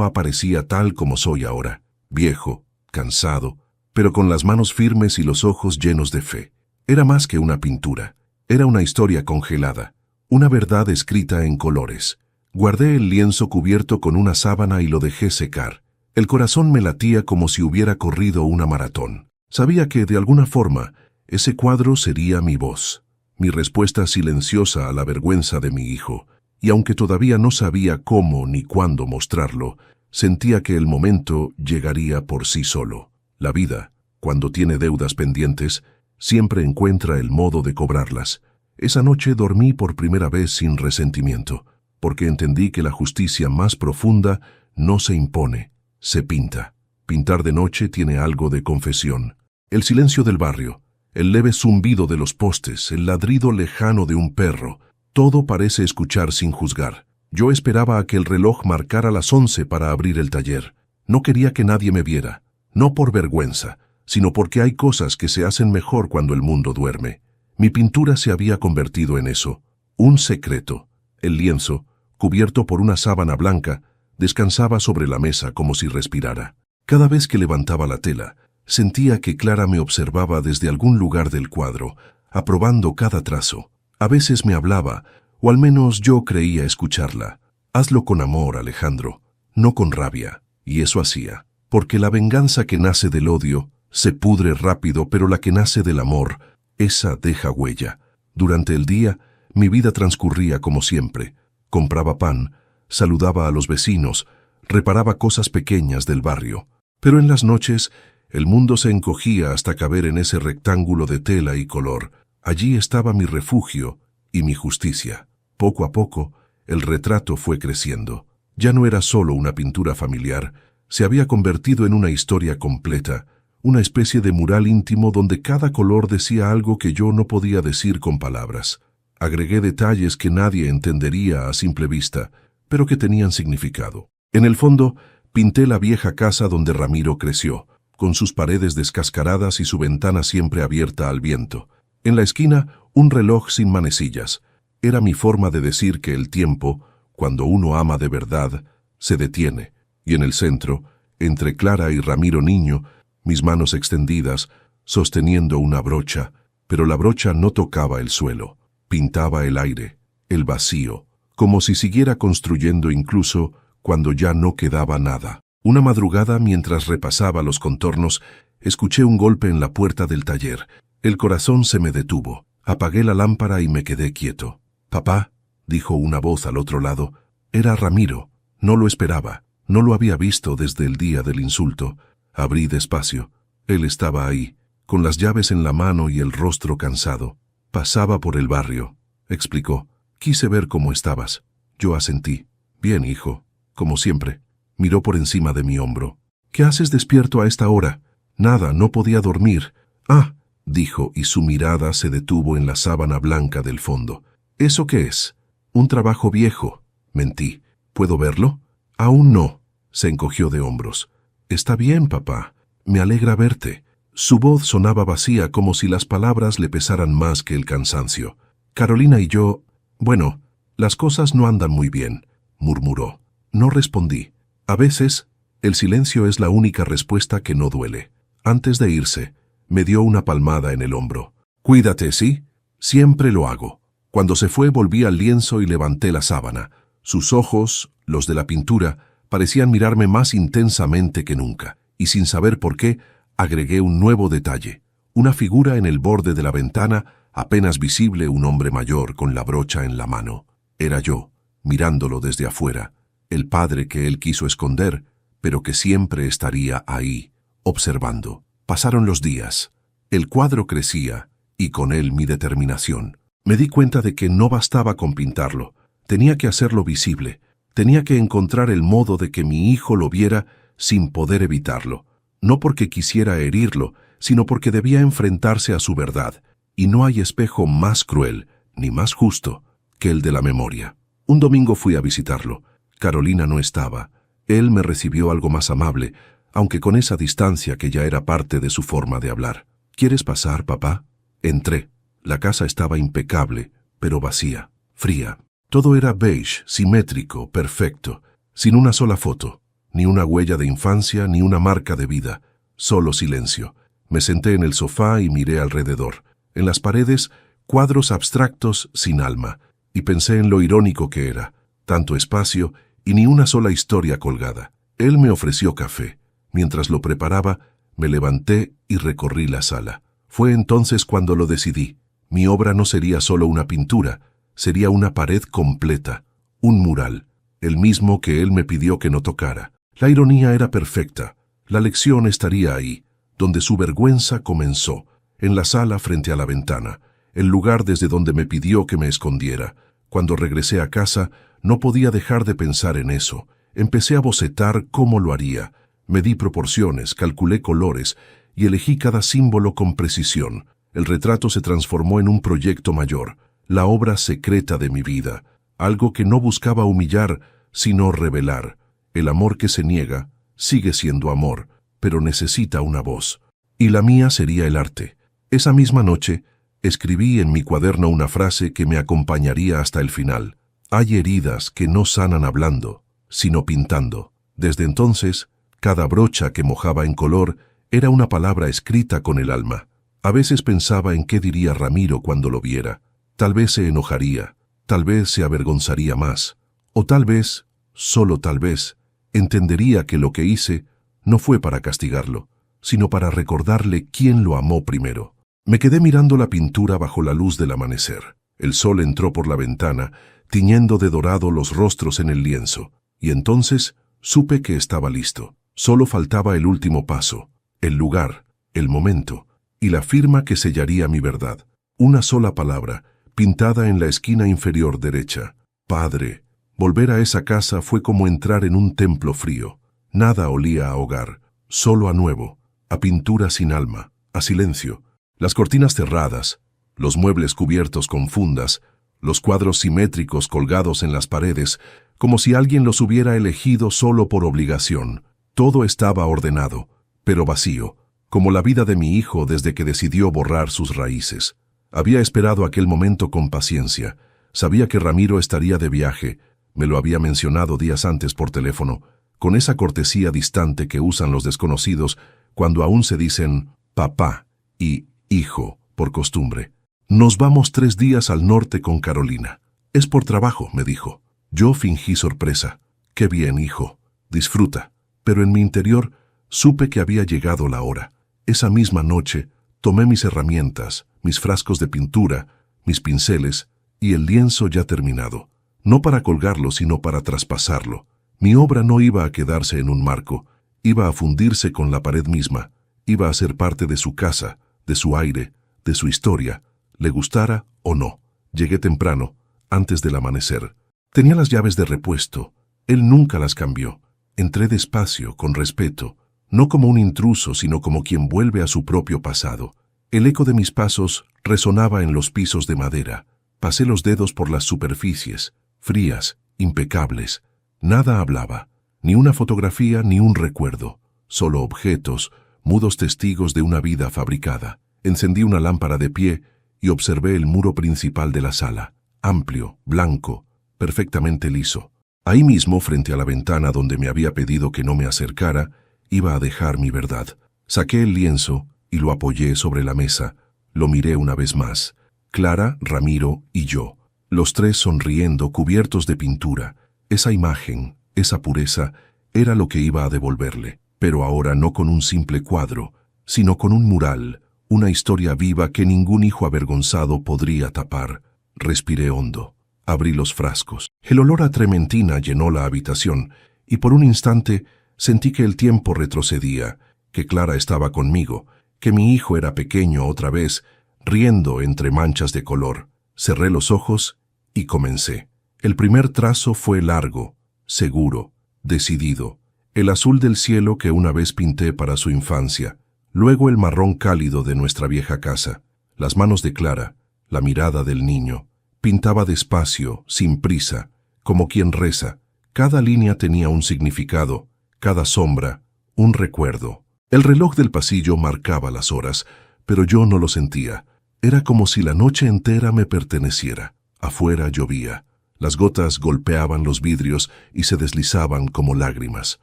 aparecía tal como soy ahora, viejo, cansado, pero con las manos firmes y los ojos llenos de fe. Era más que una pintura, era una historia congelada, una verdad escrita en colores. Guardé el lienzo cubierto con una sábana y lo dejé secar. El corazón me latía como si hubiera corrido una maratón. Sabía que, de alguna forma, ese cuadro sería mi voz, mi respuesta silenciosa a la vergüenza de mi hijo, y aunque todavía no sabía cómo ni cuándo mostrarlo, sentía que el momento llegaría por sí solo. La vida, cuando tiene deudas pendientes, siempre encuentra el modo de cobrarlas. Esa noche dormí por primera vez sin resentimiento, porque entendí que la justicia más profunda no se impone, se pinta. Pintar de noche tiene algo de confesión. El silencio del barrio, el leve zumbido de los postes, el ladrido lejano de un perro, todo parece escuchar sin juzgar. Yo esperaba a que el reloj marcara las 11 para abrir el taller. No quería que nadie me viera, no por vergüenza, sino porque hay cosas que se hacen mejor cuando el mundo duerme. Mi pintura se había convertido en eso, un secreto. El lienzo, cubierto por una sábana blanca, descansaba sobre la mesa como si respirara. Cada vez que levantaba la tela, sentía que Clara me observaba desde algún lugar del cuadro, aprobando cada trazo. A veces me hablaba, o al menos yo creía escucharla. Hazlo con amor, Alejandro, no con rabia. Y eso hacía, porque la venganza que nace del odio se pudre rápido, pero la que nace del amor, esa deja huella. Durante el día, mi vida transcurría como siempre. Compraba pan, saludaba a los vecinos, reparaba cosas pequeñas del barrio. Pero en las noches, el mundo se encogía hasta caber en ese rectángulo de tela y color. Allí estaba mi refugio y mi justicia. Poco a poco, el retrato fue creciendo. Ya no era solo una pintura familiar, se había convertido en una historia completa, una especie de mural íntimo donde cada color decía algo que yo no podía decir con palabras. Agregué detalles que nadie entendería a simple vista, pero que tenían significado. En el fondo, pinté la vieja casa donde Ramiro creció, con sus paredes descascaradas y su ventana siempre abierta al viento. En la esquina, un reloj sin manecillas. Era mi forma de decir que el tiempo, cuando uno ama de verdad, se detiene. Y en el centro, entre Clara y Ramiro niño, mis manos extendidas, sosteniendo una brocha, pero la brocha no tocaba el suelo, pintaba el aire, el vacío, como si siguiera construyendo incluso cuando ya no quedaba nada. Una madrugada, mientras repasaba los contornos, escuché un golpe en la puerta del taller. El corazón se me detuvo. Apagué la lámpara y me quedé quieto. «Papá», dijo una voz al otro lado. Era Ramiro. No lo esperaba. No lo había visto desde el día del insulto. Abrí despacio. Él estaba ahí, con las llaves en la mano y el rostro cansado. «Pasaba por el barrio», explicó. «Quise ver cómo estabas». Yo asentí. «Bien, hijo, como siempre». Miró por encima de mi hombro. «¿Qué haces despierto a esta hora?» «Nada, no podía dormir». «Ah», dijo, y su mirada se detuvo en la sábana blanca del fondo. «¿Eso qué es?» «Un trabajo viejo». Mentí. «¿Puedo verlo?» «Aún no». Se encogió de hombros. «Está bien, papá. Me alegra verte». Su voz sonaba vacía, como si las palabras le pesaran más que el cansancio. «Carolina y yo... Bueno, las cosas no andan muy bien», murmuró. No respondí. A veces, el silencio es la única respuesta que no duele. Antes de irse, me dio una palmada en el hombro. «Cuídate, ¿sí? Siempre lo hago». Cuando se fue, volví al lienzo y levanté la sábana. Sus ojos, los de la pintura, parecían mirarme más intensamente que nunca, y sin saber por qué, agregué un nuevo detalle. Una figura en el borde de la ventana, apenas visible, un hombre mayor con la brocha en la mano. Era yo, mirándolo desde afuera, el padre que él quiso esconder, pero que siempre estaría ahí, observando. Pasaron los días. El cuadro crecía, y con él mi determinación. Me di cuenta de que no bastaba con pintarlo. Tenía que hacerlo visible. Tenía que encontrar el modo de que mi hijo lo viera sin poder evitarlo. No porque quisiera herirlo, sino porque debía enfrentarse a su verdad. Y no hay espejo más cruel, ni más justo, que el de la memoria. Un domingo fui a visitarlo. Carolina no estaba. Él me recibió algo más amable, aunque con esa distancia que ya era parte de su forma de hablar. «¿Quieres pasar, papá?» Entré. La casa estaba impecable, pero vacía, fría. Todo era beige, simétrico, perfecto, sin una sola foto, ni una huella de infancia, ni una marca de vida, solo silencio. Me senté en el sofá y miré alrededor. En las paredes, cuadros abstractos sin alma, y pensé en lo irónico que era, tanto espacio y ni una sola historia colgada. Él me ofreció café. Mientras lo preparaba, me levanté y recorrí la sala. Fue entonces cuando lo decidí. Mi obra no sería solo una pintura, sería una pared completa, un mural, el mismo que él me pidió que no tocara. La ironía era perfecta. La lección estaría ahí, donde su vergüenza comenzó, en la sala frente a la ventana, el lugar desde donde me pidió que me escondiera. Cuando regresé a casa, no podía dejar de pensar en eso. Empecé a bocetar cómo lo haría. Medí proporciones, calculé colores y elegí cada símbolo con precisión. El retrato se transformó en un proyecto mayor, la obra secreta de mi vida, algo que no buscaba humillar, sino revelar. El amor que se niega sigue siendo amor, pero necesita una voz. Y la mía sería el arte. Esa misma noche, escribí en mi cuaderno una frase que me acompañaría hasta el final. Hay heridas que no sanan hablando, sino pintando. Desde entonces, cada brocha que mojaba en color era una palabra escrita con el alma. A veces pensaba en qué diría Ramiro cuando lo viera. Tal vez se enojaría, tal vez se avergonzaría más, o tal vez, solo tal vez, entendería que lo que hice no fue para castigarlo, sino para recordarle quién lo amó primero. Me quedé mirando la pintura bajo la luz del amanecer. El sol entró por la ventana, tiñendo de dorado los rostros en el lienzo, y entonces supe que estaba listo. Solo faltaba el último paso, el lugar, el momento, y la firma que sellaría mi verdad. Una sola palabra, pintada en la esquina inferior derecha. Padre. Volver a esa casa fue como entrar en un templo frío. Nada olía a hogar, solo a nuevo, a pintura sin alma, a silencio. Las cortinas cerradas, los muebles cubiertos con fundas, los cuadros simétricos colgados en las paredes, como si alguien los hubiera elegido solo por obligación. Todo estaba ordenado, pero vacío, como la vida de mi hijo desde que decidió borrar sus raíces. Había esperado aquel momento con paciencia. Sabía que Ramiro estaría de viaje. Me lo había mencionado días antes por teléfono, con esa cortesía distante que usan los desconocidos cuando aún se dicen papá y hijo por costumbre. Nos vamos 3 días al norte con Carolina. Es por trabajo, me dijo. Yo fingí sorpresa. Qué bien, hijo. Disfruta. Pero en mi interior supe que había llegado la hora. Esa misma noche tomé mis herramientas, mis frascos de pintura, mis pinceles y el lienzo ya terminado. No para colgarlo, sino para traspasarlo. Mi obra no iba a quedarse en un marco, iba a fundirse con la pared misma, iba a ser parte de su casa, de su aire, de su historia, le gustara o no. Llegué temprano, antes del amanecer. Tenía las llaves de repuesto. Él nunca las cambió. Entré despacio, con respeto, no como un intruso, sino como quien vuelve a su propio pasado. El eco de mis pasos resonaba en los pisos de madera. Pasé los dedos por las superficies, frías, impecables. Nada hablaba, ni una fotografía ni un recuerdo, solo objetos, mudos testigos de una vida fabricada. Encendí una lámpara de pie y observé el muro principal de la sala, amplio, blanco, perfectamente liso. Ahí mismo, frente a la ventana donde me había pedido que no me acercara, iba a dejar mi verdad. Saqué el lienzo y lo apoyé sobre la mesa. Lo miré una vez más. Clara, Ramiro y yo. Los tres sonriendo, cubiertos de pintura. Esa imagen, esa pureza, era lo que iba a devolverle. Pero ahora no con un simple cuadro, sino con un mural, una historia viva que ningún hijo avergonzado podría tapar. Respiré hondo. Abrí los frascos. El olor a trementina llenó la habitación, y por un instante sentí que el tiempo retrocedía, que Clara estaba conmigo, que mi hijo era pequeño otra vez, riendo entre manchas de color. Cerré los ojos y comencé. El primer trazo fue largo, seguro, decidido. El azul del cielo que una vez pinté para su infancia, luego el marrón cálido de nuestra vieja casa, las manos de Clara, la mirada del niño. Pintaba despacio, sin prisa, como quien reza. Cada línea tenía un significado, cada sombra, un recuerdo. El reloj del pasillo marcaba las horas, pero yo no lo sentía. Era como si la noche entera me perteneciera. Afuera llovía. Las gotas golpeaban los vidrios y se deslizaban como lágrimas.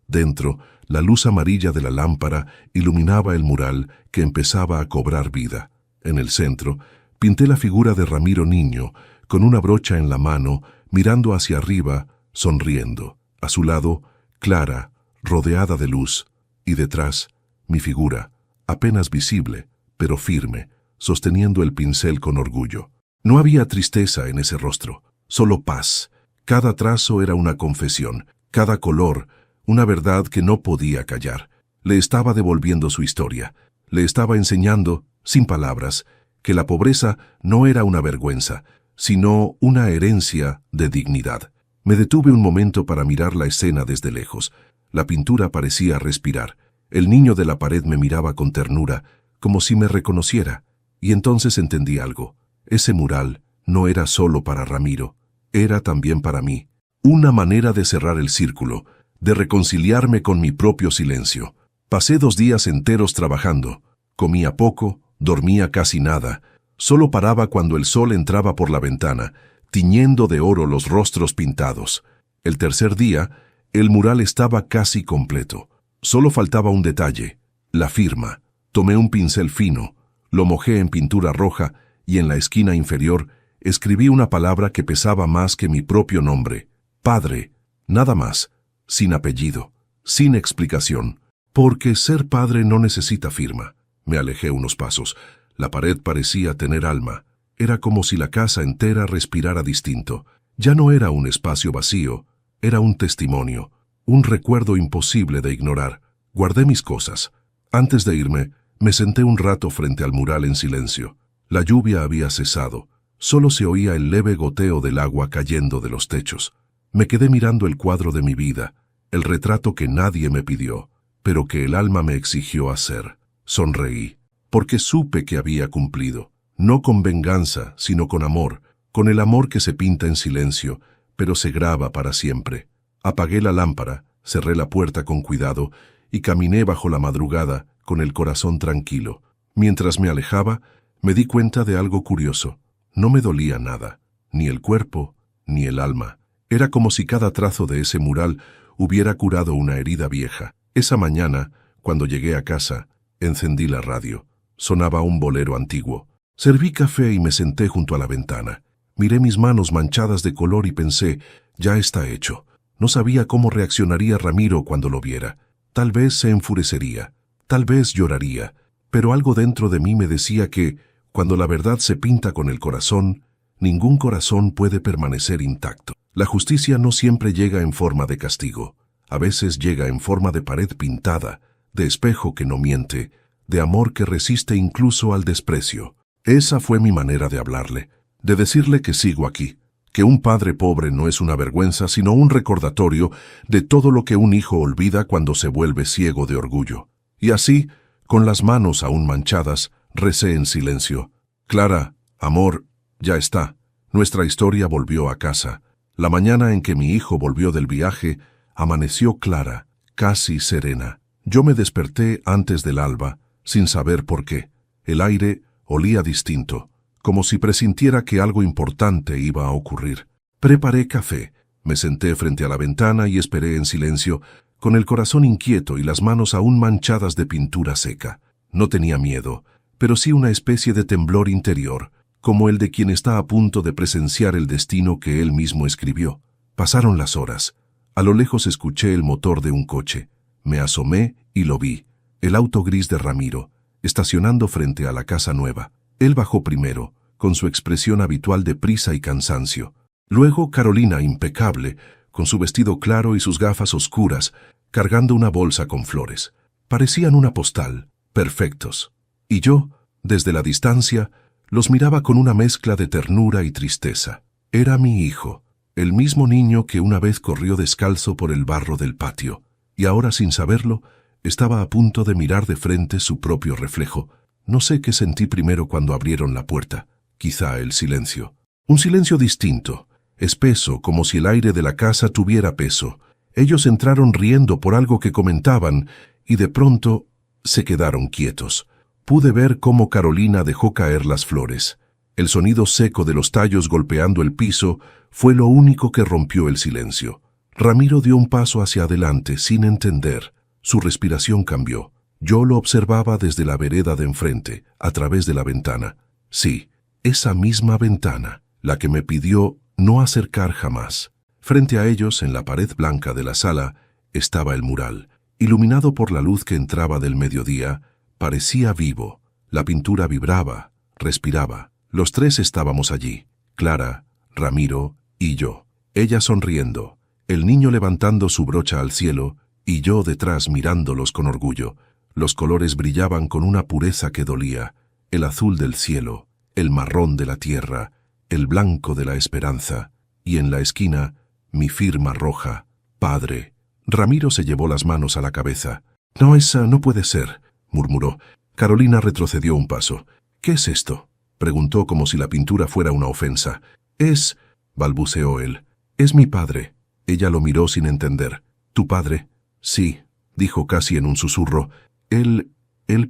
Dentro, la luz amarilla de la lámpara iluminaba el mural que empezaba a cobrar vida. En el centro, pinté la figura de Ramiro niño, con una brocha en la mano, mirando hacia arriba, sonriendo. A su lado, Clara, rodeada de luz, y detrás, mi figura, apenas visible, pero firme, sosteniendo el pincel con orgullo. No había tristeza en ese rostro, solo paz. Cada trazo era una confesión, cada color, una verdad que no podía callar. Le estaba devolviendo su historia, le estaba enseñando, sin palabras, que la pobreza no era una vergüenza, sino una herencia de dignidad. Me detuve un momento para mirar la escena desde lejos. La pintura parecía respirar. El niño de la pared me miraba con ternura, como si me reconociera. Y entonces entendí algo. Ese mural no era solo para Ramiro, era también para mí. Una manera de cerrar el círculo, de reconciliarme con mi propio silencio. Pasé 2 días enteros trabajando. Comía poco, dormía casi nada. Solo paraba cuando el sol entraba por la ventana, tiñendo de oro los rostros pintados. El tercer día, el mural estaba casi completo. Solo faltaba un detalle, la firma. Tomé un pincel fino, lo mojé en pintura roja y en la esquina inferior escribí una palabra que pesaba más que mi propio nombre. Padre, nada más, sin apellido, sin explicación. Porque ser padre no necesita firma. Me alejé unos pasos. La pared parecía tener alma. Era como si la casa entera respirara distinto. Ya no era un espacio vacío, era un testimonio, un recuerdo imposible de ignorar. Guardé mis cosas. Antes de irme, me senté un rato frente al mural en silencio. La lluvia había cesado. Solo se oía el leve goteo del agua cayendo de los techos. Me quedé mirando el cuadro de mi vida, el retrato que nadie me pidió, pero que el alma me exigió hacer. Sonreí, porque supe que había cumplido. No con venganza, sino con amor, con el amor que se pinta en silencio, pero se graba para siempre. Apagué la lámpara, cerré la puerta con cuidado y caminé bajo la madrugada con el corazón tranquilo. Mientras me alejaba, me di cuenta de algo curioso. No me dolía nada, ni el cuerpo, ni el alma. Era como si cada trazo de ese mural hubiera curado una herida vieja. Esa mañana, cuando llegué a casa, encendí la radio. Sonaba un bolero antiguo. Serví café y me senté junto a la ventana. Miré mis manos manchadas de color y pensé, ya está hecho. No sabía cómo reaccionaría Ramiro cuando lo viera. Tal vez se enfurecería, tal vez lloraría, pero algo dentro de mí me decía que, cuando la verdad se pinta con el corazón, ningún corazón puede permanecer intacto. La justicia no siempre llega en forma de castigo. A veces llega en forma de pared pintada, de espejo que no miente, de amor que resiste incluso al desprecio. Esa fue mi manera de hablarle, de decirle que sigo aquí, que un padre pobre no es una vergüenza, sino un recordatorio de todo lo que un hijo olvida cuando se vuelve ciego de orgullo. Y así, con las manos aún manchadas, recé en silencio. Clara, amor, ya está. Nuestra historia volvió a casa. La mañana en que mi hijo volvió del viaje, amaneció clara, casi serena. Yo me desperté antes del alba, sin saber por qué. El aire olía distinto, como si presintiera que algo importante iba a ocurrir. Preparé café, me senté frente a la ventana y esperé en silencio, con el corazón inquieto y las manos aún manchadas de pintura seca. No tenía miedo, pero sí una especie de temblor interior, como el de quien está a punto de presenciar el destino que él mismo escribió. Pasaron las horas. A lo lejos escuché el motor de un coche. Me asomé y lo vi, el auto gris de Ramiro, estacionando frente a la casa nueva. Él bajó primero, con su expresión habitual de prisa y cansancio. Luego Carolina, impecable, con su vestido claro y sus gafas oscuras, cargando una bolsa con flores. Parecían una postal, perfectos. Y yo, desde la distancia, los miraba con una mezcla de ternura y tristeza. Era mi hijo, el mismo niño que una vez corrió descalzo por el barro del patio, y ahora, sin saberlo, estaba a punto de mirar de frente su propio reflejo. No sé qué sentí primero cuando abrieron la puerta. Quizá el silencio. Un silencio distinto, espeso, como si el aire de la casa tuviera peso. Ellos entraron riendo por algo que comentaban y de pronto se quedaron quietos. Pude ver cómo Carolina dejó caer las flores. El sonido seco de los tallos golpeando el piso fue lo único que rompió el silencio. Ramiro dio un paso hacia adelante sin entender. Su respiración cambió. Yo lo observaba desde la vereda de enfrente, a través de la ventana. Sí, esa misma ventana, la que me pidió no acercar jamás. Frente a ellos, en la pared blanca de la sala, estaba el mural. Iluminado por la luz que entraba del mediodía, parecía vivo. La pintura vibraba, respiraba. Los tres estábamos allí, Clara, Ramiro y yo. Ella sonriendo, el niño levantando su brocha al cielo y yo detrás mirándolos con orgullo. Los colores brillaban con una pureza que dolía, el azul del cielo, el marrón de la tierra, el blanco de la esperanza, y en la esquina, mi firma roja, Padre. Ramiro se llevó las manos a la cabeza. «No, esa no puede ser», murmuró. Carolina retrocedió un paso. «¿Qué es esto?», preguntó como si la pintura fuera una ofensa. «Es», balbuceó él, «es mi padre». Ella lo miró sin entender. «¿Tu padre?» «Sí», dijo casi en un susurro. Él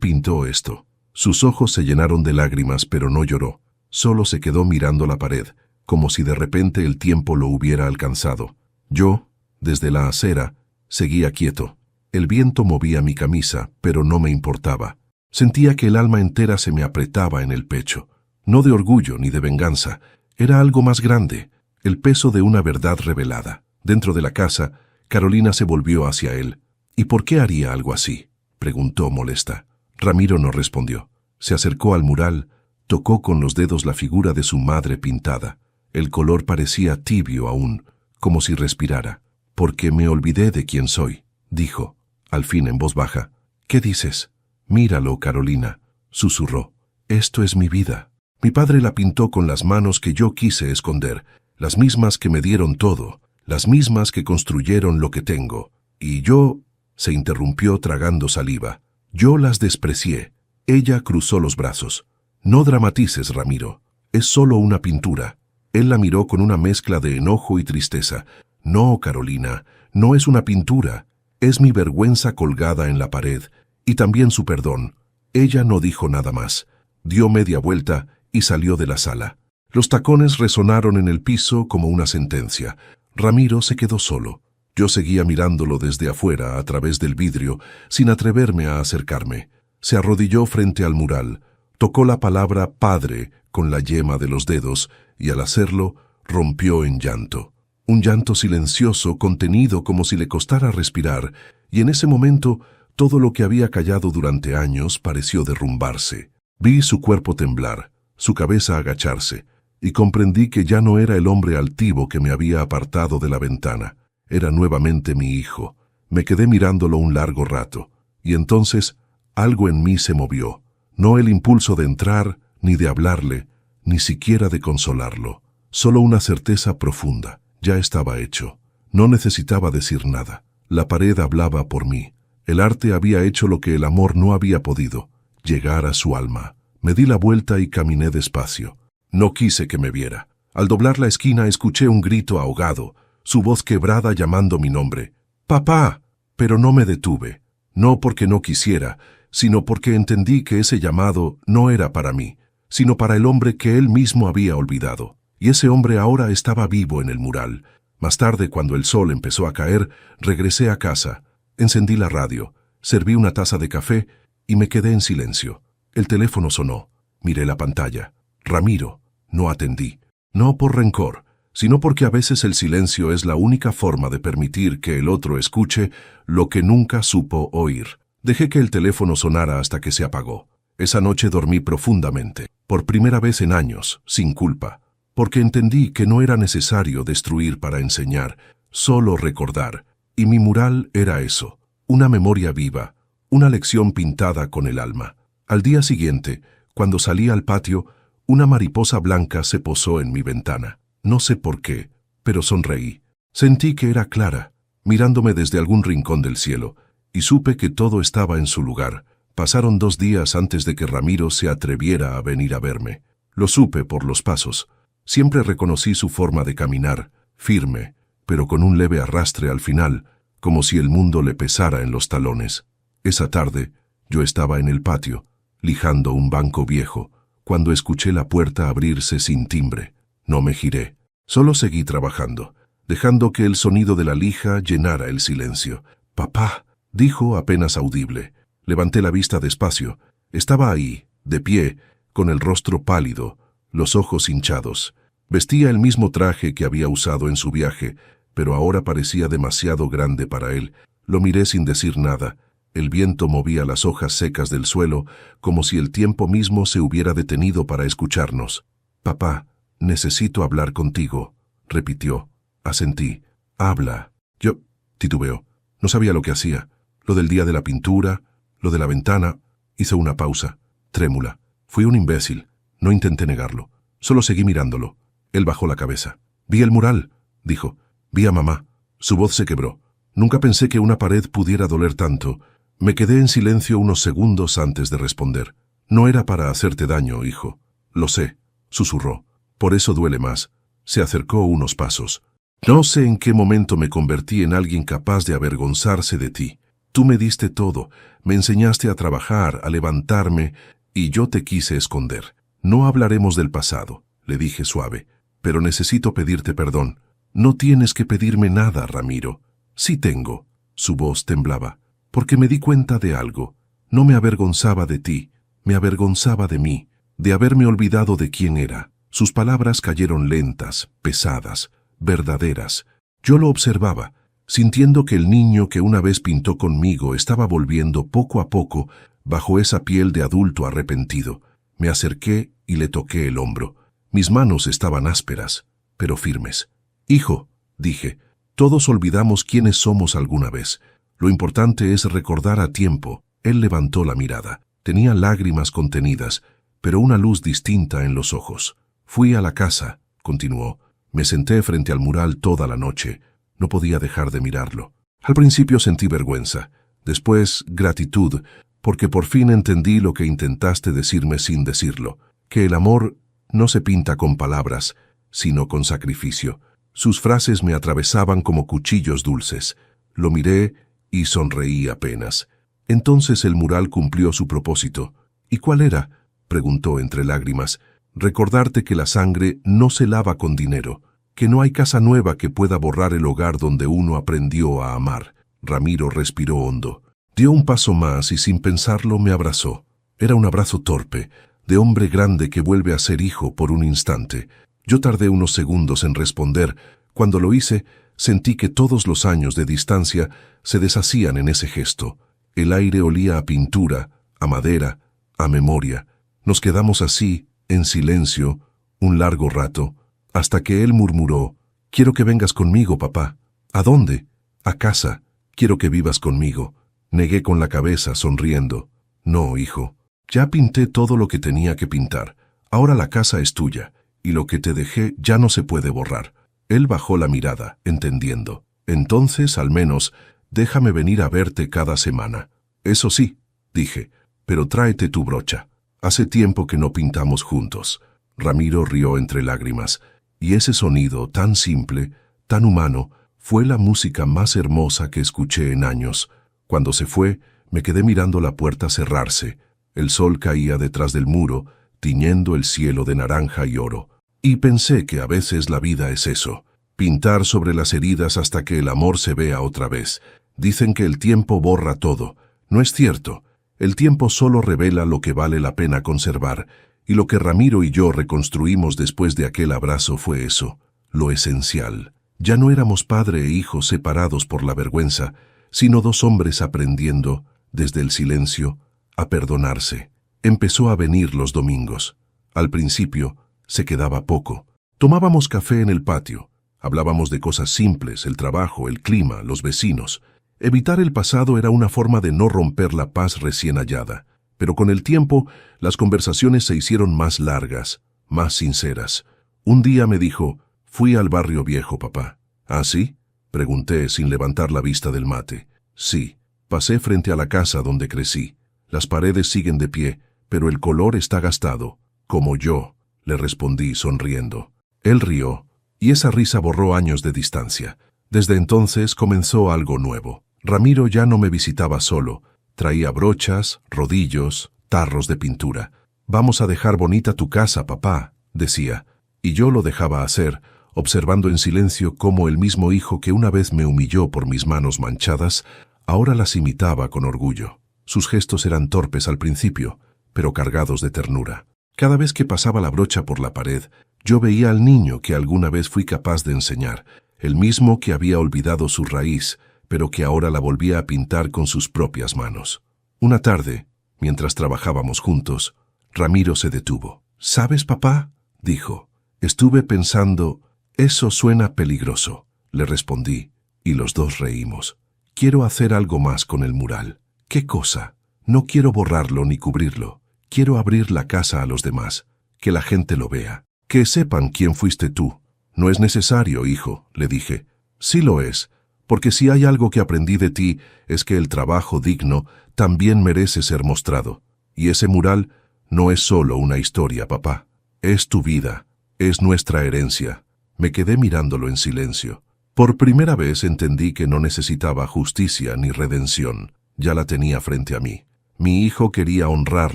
pintó esto». Sus ojos se llenaron de lágrimas, pero no lloró. Solo se quedó mirando la pared, como si de repente el tiempo lo hubiera alcanzado. Yo, desde la acera, seguía quieto. El viento movía mi camisa, pero no me importaba. Sentía que el alma entera se me apretaba en el pecho. No de orgullo ni de venganza. Era algo más grande, el peso de una verdad revelada. Dentro de la casa, Carolina se volvió hacia él. «¿Y por qué haría algo así?», preguntó molesta. Ramiro no respondió. Se acercó al mural, tocó con los dedos la figura de su madre pintada. El color parecía tibio aún, como si respirara. «Porque me olvidé de quién soy», dijo, al fin en voz baja. «¿Qué dices?». «Míralo, Carolina», susurró. «Esto es mi vida. Mi padre la pintó con las manos que yo quise esconder, las mismas que me dieron todo, las mismas que construyeron lo que tengo. Y yo...» se interrumpió tragando saliva. «Yo las desprecié». Ella cruzó los brazos. «No dramatices, Ramiro. Es solo una pintura». Él la miró con una mezcla de enojo y tristeza. «No, Carolina, no es una pintura. Es mi vergüenza colgada en la pared, y también su perdón». Ella no dijo nada más. Dio media vuelta y salió de la sala. Los tacones resonaron en el piso como una sentencia. Ramiro se quedó solo. Yo seguía mirándolo desde afuera, a través del vidrio, sin atreverme a acercarme. Se arrodilló frente al mural, tocó la palabra «padre» con la yema de los dedos, y al hacerlo, rompió en llanto. Un llanto silencioso, contenido como si le costara respirar, y en ese momento, todo lo que había callado durante años pareció derrumbarse. Vi su cuerpo temblar, su cabeza agacharse, y comprendí que ya no era el hombre altivo que me había apartado de la ventana. Era nuevamente mi hijo. Me quedé mirándolo un largo rato, y entonces algo en mí se movió. No el impulso de entrar, ni de hablarle, ni siquiera de consolarlo. Solo una certeza profunda. Ya estaba hecho. No necesitaba decir nada. La pared hablaba por mí. El arte había hecho lo que el amor no había podido, llegar a su alma. Me di la vuelta y caminé despacio. No quise que me viera. Al doblar la esquina escuché un grito ahogado, su voz quebrada llamando mi nombre. «¡Papá!». Pero no me detuve. No porque no quisiera, sino porque entendí que ese llamado no era para mí, sino para el hombre que él mismo había olvidado. Y ese hombre ahora estaba vivo en el mural. Más tarde, cuando el sol empezó a caer, regresé a casa. Encendí la radio, serví una taza de café y me quedé en silencio. El teléfono sonó. Miré la pantalla. Ramiro. No atendí. No por rencor, sino porque a veces el silencio es la única forma de permitir que el otro escuche lo que nunca supo oír. Dejé que el teléfono sonara hasta que se apagó. Esa noche dormí profundamente, por primera vez en años, sin culpa, porque entendí que no era necesario destruir para enseñar, solo recordar. Y mi mural era eso, una memoria viva, una lección pintada con el alma. Al día siguiente, cuando salí al patio, una mariposa blanca se posó en mi ventana. No sé por qué, pero sonreí. Sentí que era Clara, mirándome desde algún rincón del cielo, y supe que todo estaba en su lugar. Pasaron 2 días antes de que Ramiro se atreviera a venir a verme. Lo supe por los pasos. Siempre reconocí su forma de caminar, firme, pero con un leve arrastre al final, como si el mundo le pesara en los talones. Esa tarde, yo estaba en el patio, lijando un banco viejo, cuando escuché la puerta abrirse sin timbre. No me giré, solo seguí trabajando, dejando que el sonido de la lija llenara el silencio. «Papá», dijo apenas audible. Levanté la vista despacio. Estaba ahí, de pie, con el rostro pálido, los ojos hinchados. Vestía el mismo traje que había usado en su viaje, pero ahora parecía demasiado grande para él. Lo miré sin decir nada. El viento movía las hojas secas del suelo, como si el tiempo mismo se hubiera detenido para escucharnos. «Papá, necesito hablar contigo», repitió. Asentí. «Habla». Yo titubeó. No sabía lo que hacía. Lo del día de la pintura, lo de la ventana. Hizo una pausa, trémula. Fui un imbécil. No intenté negarlo. Solo seguí mirándolo. Él bajó la cabeza. «Vi el mural», dijo. «Vi a mamá». Su voz se quebró. Nunca pensé que una pared pudiera doler tanto. Me quedé en silencio unos segundos antes de responder. «No era para hacerte daño, hijo». «Lo sé», susurró. «Por eso duele más». Se acercó unos pasos. «No sé en qué momento me convertí en alguien capaz de avergonzarse de ti. Tú me diste todo, me enseñaste a trabajar, a levantarme, y yo te quise esconder. No hablaremos del pasado», le dije suave, «pero necesito pedirte perdón». «No tienes que pedirme nada, Ramiro». «Sí tengo». Su voz temblaba. «Porque me di cuenta de algo. No me avergonzaba de ti, me avergonzaba de mí, de haberme olvidado de quién era». Sus palabras cayeron lentas, pesadas, verdaderas. Yo lo observaba, sintiendo que el niño que una vez pintó conmigo estaba volviendo poco a poco bajo esa piel de adulto arrepentido. Me acerqué y le toqué el hombro. Mis manos estaban ásperas, pero firmes. «Hijo», dije, «todos olvidamos quiénes somos alguna vez. Lo importante es recordar a tiempo». Él levantó la mirada. Tenía lágrimas contenidas, pero una luz distinta en los ojos. «Fui a la casa», continuó. «Me senté frente al mural toda la noche. No podía dejar de mirarlo. Al principio sentí vergüenza, después gratitud, porque por fin entendí lo que intentaste decirme sin decirlo, que el amor no se pinta con palabras, sino con sacrificio». Sus frases me atravesaban como cuchillos dulces. Lo miré y sonreí apenas. Entonces el mural cumplió su propósito. «¿Y cuál era?», preguntó entre lágrimas. «Recordarte que la sangre no se lava con dinero, que no hay casa nueva que pueda borrar el hogar donde uno aprendió a amar». Ramiro respiró hondo. Dio un paso más y sin pensarlo me abrazó. Era un abrazo torpe, de hombre grande que vuelve a ser hijo por un instante. Yo tardé unos segundos en responder. Cuando lo hice, sentí que todos los años de distancia se deshacían en ese gesto. El aire olía a pintura, a madera, a memoria. Nos quedamos así, en silencio, un largo rato, hasta que él murmuró: «Quiero que vengas conmigo, papá». «¿A dónde?» «A casa. Quiero que vivas conmigo». Negué con la cabeza, sonriendo. «No, hijo. Ya pinté todo lo que tenía que pintar. Ahora la casa es tuya, y lo que te dejé ya no se puede borrar». Él bajó la mirada, entendiendo. «Entonces, al menos, déjame venir a verte cada semana». «Eso sí», dije, «pero tráete tu brocha. Hace tiempo que no pintamos juntos». Ramiro rió entre lágrimas, y ese sonido tan simple, tan humano, fue la música más hermosa que escuché en años. Cuando se fue, me quedé mirando la puerta cerrarse. El sol caía detrás del muro, tiñendo el cielo de naranja y oro. Y pensé que a veces la vida es eso, pintar sobre las heridas hasta que el amor se vea otra vez. Dicen que el tiempo borra todo. No es cierto. El tiempo solo revela lo que vale la pena conservar, y lo que Ramiro y yo reconstruimos después de aquel abrazo fue eso, lo esencial. Ya no éramos padre e hijo separados por la vergüenza, sino dos hombres aprendiendo, desde el silencio, a perdonarse. Empezó a venir los domingos. Al principio, se quedaba poco. Tomábamos café en el patio. Hablábamos de cosas simples, el trabajo, el clima, los vecinos. Evitar el pasado era una forma de no romper la paz recién hallada. Pero con el tiempo, las conversaciones se hicieron más largas, más sinceras. Un día me dijo: «Fui al barrio viejo, papá». «¿Ah, sí?», pregunté sin levantar la vista del mate. «Sí, pasé frente a la casa donde crecí. Las paredes siguen de pie, pero el color está gastado, como yo», le respondí sonriendo. Él rió, y esa risa borró años de distancia. Desde entonces comenzó algo nuevo. Ramiro ya no me visitaba solo. Traía brochas, rodillos, tarros de pintura. «Vamos a dejar bonita tu casa, papá», decía. Y yo lo dejaba hacer, observando en silencio cómo el mismo hijo que una vez me humilló por mis manos manchadas, ahora las imitaba con orgullo. Sus gestos eran torpes al principio, pero cargados de ternura. Cada vez que pasaba la brocha por la pared, yo veía al niño que alguna vez fui capaz de enseñar, el mismo que había olvidado su raíz, pero que ahora la volvía a pintar con sus propias manos. Una tarde, mientras trabajábamos juntos, Ramiro se detuvo. «¿Sabes, papá?», dijo. «Estuve pensando, eso suena peligroso», le respondí, y los dos reímos. «Quiero hacer algo más con el mural». «¿Qué cosa?» «No quiero borrarlo ni cubrirlo. Quiero abrir la casa a los demás, que la gente lo vea, que sepan quién fuiste tú». «No es necesario, hijo», le dije. «Sí lo es, porque si hay algo que aprendí de ti es que el trabajo digno también merece ser mostrado. Y ese mural no es solo una historia, papá. Es tu vida, es nuestra herencia». Me quedé mirándolo en silencio. Por primera vez entendí que no necesitaba justicia ni redención. Ya la tenía frente a mí. Mi hijo quería honrar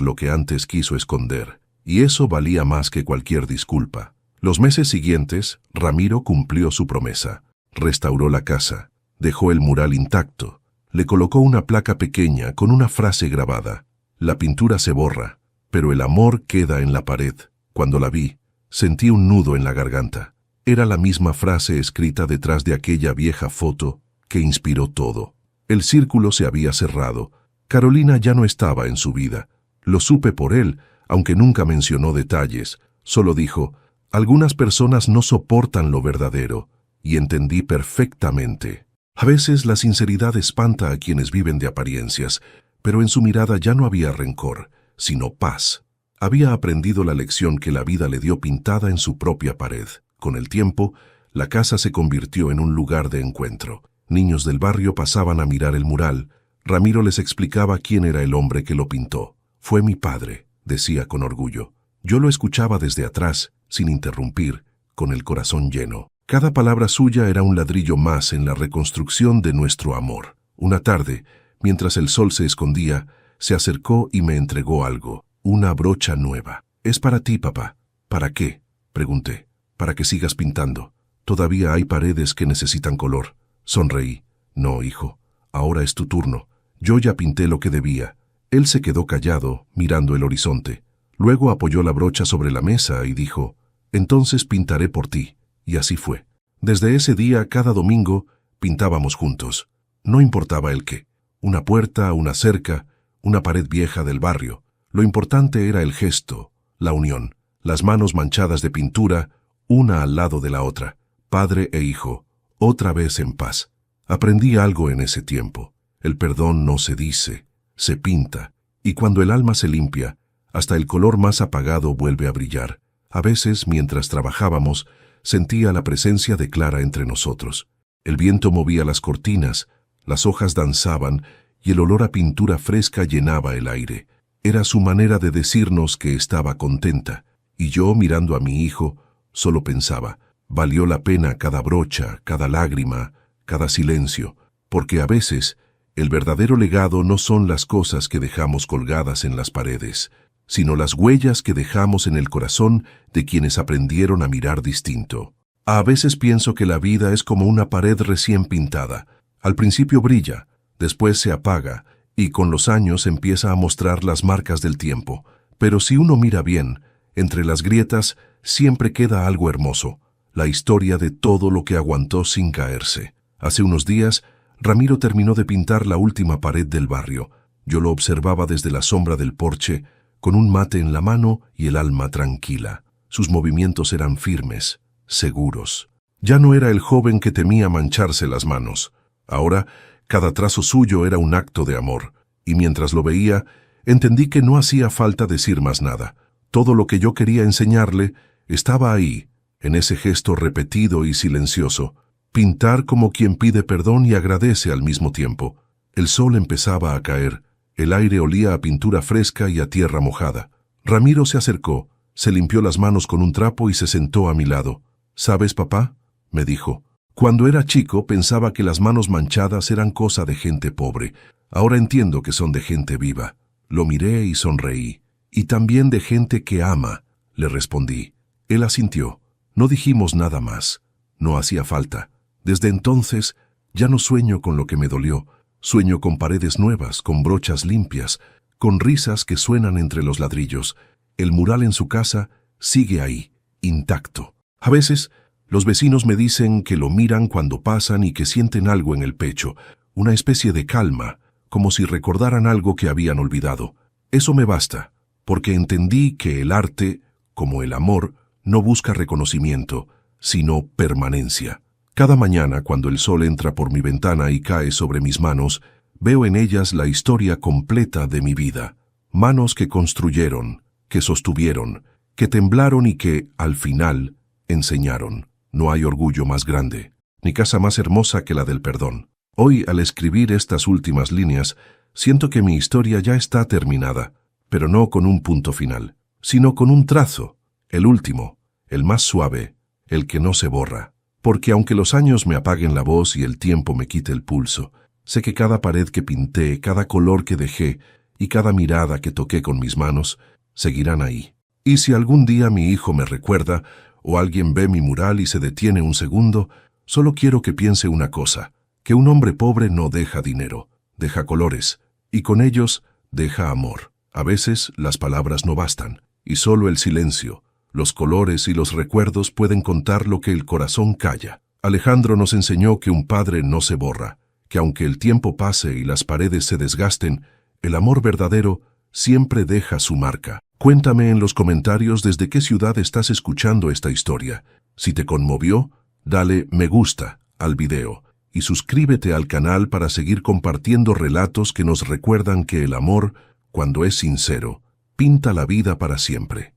lo que antes quiso esconder, y eso valía más que cualquier disculpa. Los meses siguientes, Ramiro cumplió su promesa. Restauró la casa, dejó el mural intacto, le colocó una placa pequeña con una frase grabada. La pintura se borra, pero el amor queda en la pared. Cuando la vi, sentí un nudo en la garganta. Era la misma frase escrita detrás de aquella vieja foto que inspiró todo. El círculo se había cerrado. Carolina ya no estaba en su vida. Lo supe por él, aunque nunca mencionó detalles. Solo dijo: «Algunas personas no soportan lo verdadero», y entendí perfectamente. A veces la sinceridad espanta a quienes viven de apariencias, pero en su mirada ya no había rencor, sino paz. Había aprendido la lección que la vida le dio pintada en su propia pared. Con el tiempo, la casa se convirtió en un lugar de encuentro. Niños del barrio pasaban a mirar el mural. Ramiro les explicaba quién era el hombre que lo pintó. «Fue mi padre», decía con orgullo. Yo lo escuchaba desde atrás, sin interrumpir, con el corazón lleno. Cada palabra suya era un ladrillo más en la reconstrucción de nuestro amor. Una tarde, mientras el sol se escondía, se acercó y me entregó algo, una brocha nueva. «Es para ti, papá». «¿Para qué?», pregunté. «Para que sigas pintando. Todavía hay paredes que necesitan color». Sonreí. «No, hijo, ahora es tu turno. Yo ya pinté lo que debía». Él se quedó callado, mirando el horizonte. Luego apoyó la brocha sobre la mesa y dijo: «Entonces pintaré por ti». Y así fue. Desde ese día, cada domingo, pintábamos juntos. No importaba el qué. Una puerta, una cerca, una pared vieja del barrio. Lo importante era el gesto, la unión. Las manos manchadas de pintura, una al lado de la otra. Padre e hijo, otra vez en paz. Aprendí algo en ese tiempo. El perdón no se dice, se pinta. Y cuando el alma se limpia, hasta el color más apagado vuelve a brillar. A veces, mientras trabajábamos, sentía la presencia de Clara entre nosotros. El viento movía las cortinas, las hojas danzaban y el olor a pintura fresca llenaba el aire. Era su manera de decirnos que estaba contenta, y yo, mirando a mi hijo, solo pensaba: valió la pena cada brocha, cada lágrima, cada silencio, porque a veces el verdadero legado no son las cosas que dejamos colgadas en las paredes, sino las huellas que dejamos en el corazón de quienes aprendieron a mirar distinto. A veces pienso que la vida es como una pared recién pintada. Al principio brilla, después se apaga, y con los años empieza a mostrar las marcas del tiempo. Pero si uno mira bien, entre las grietas siempre queda algo hermoso, la historia de todo lo que aguantó sin caerse. Hace unos días, Ramiro terminó de pintar la última pared del barrio. Yo lo observaba desde la sombra del porche, con un mate en la mano y el alma tranquila. Sus movimientos eran firmes, seguros. Ya no era el joven que temía mancharse las manos. Ahora, cada trazo suyo era un acto de amor, y mientras lo veía, entendí que no hacía falta decir más nada. Todo lo que yo quería enseñarle estaba ahí, en ese gesto repetido y silencioso. Pintar como quien pide perdón y agradece al mismo tiempo. El sol empezaba a caer. El aire olía a pintura fresca y a tierra mojada. Ramiro se acercó, se limpió las manos con un trapo y se sentó a mi lado. «¿Sabes, papá?», me dijo. «Cuando era chico pensaba que las manos manchadas eran cosa de gente pobre. Ahora entiendo que son de gente viva». Lo miré y sonreí. «Y también de gente que ama», le respondí. Él asintió. No dijimos nada más. No hacía falta. Desde entonces ya no sueño con lo que me dolió. Sueño con paredes nuevas, con brochas limpias, con risas que suenan entre los ladrillos. El mural en su casa sigue ahí, intacto. A veces, los vecinos me dicen que lo miran cuando pasan y que sienten algo en el pecho, una especie de calma, como si recordaran algo que habían olvidado. Eso me basta, porque entendí que el arte, como el amor, no busca reconocimiento, sino permanencia. Cada mañana, cuando el sol entra por mi ventana y cae sobre mis manos, veo en ellas la historia completa de mi vida. Manos que construyeron, que sostuvieron, que temblaron y que, al final, enseñaron. No hay orgullo más grande, ni casa más hermosa que la del perdón. Hoy, al escribir estas últimas líneas, siento que mi historia ya está terminada, pero no con un punto final, sino con un trazo, el último, el más suave, el que no se borra. Porque aunque los años me apaguen la voz y el tiempo me quite el pulso, sé que cada pared que pinté, cada color que dejé y cada mirada que toqué con mis manos, seguirán ahí. Y si algún día mi hijo me recuerda, o alguien ve mi mural y se detiene un segundo, solo quiero que piense una cosa, que un hombre pobre no deja dinero, deja colores, y con ellos deja amor. A veces las palabras no bastan, y solo el silencio, los colores y los recuerdos pueden contar lo que el corazón calla. Alejandro nos enseñó que un padre no se borra, que aunque el tiempo pase y las paredes se desgasten, el amor verdadero siempre deja su marca. Cuéntame en los comentarios desde qué ciudad estás escuchando esta historia. Si te conmovió, dale me gusta al video y suscríbete al canal para seguir compartiendo relatos que nos recuerdan que el amor, cuando es sincero, pinta la vida para siempre.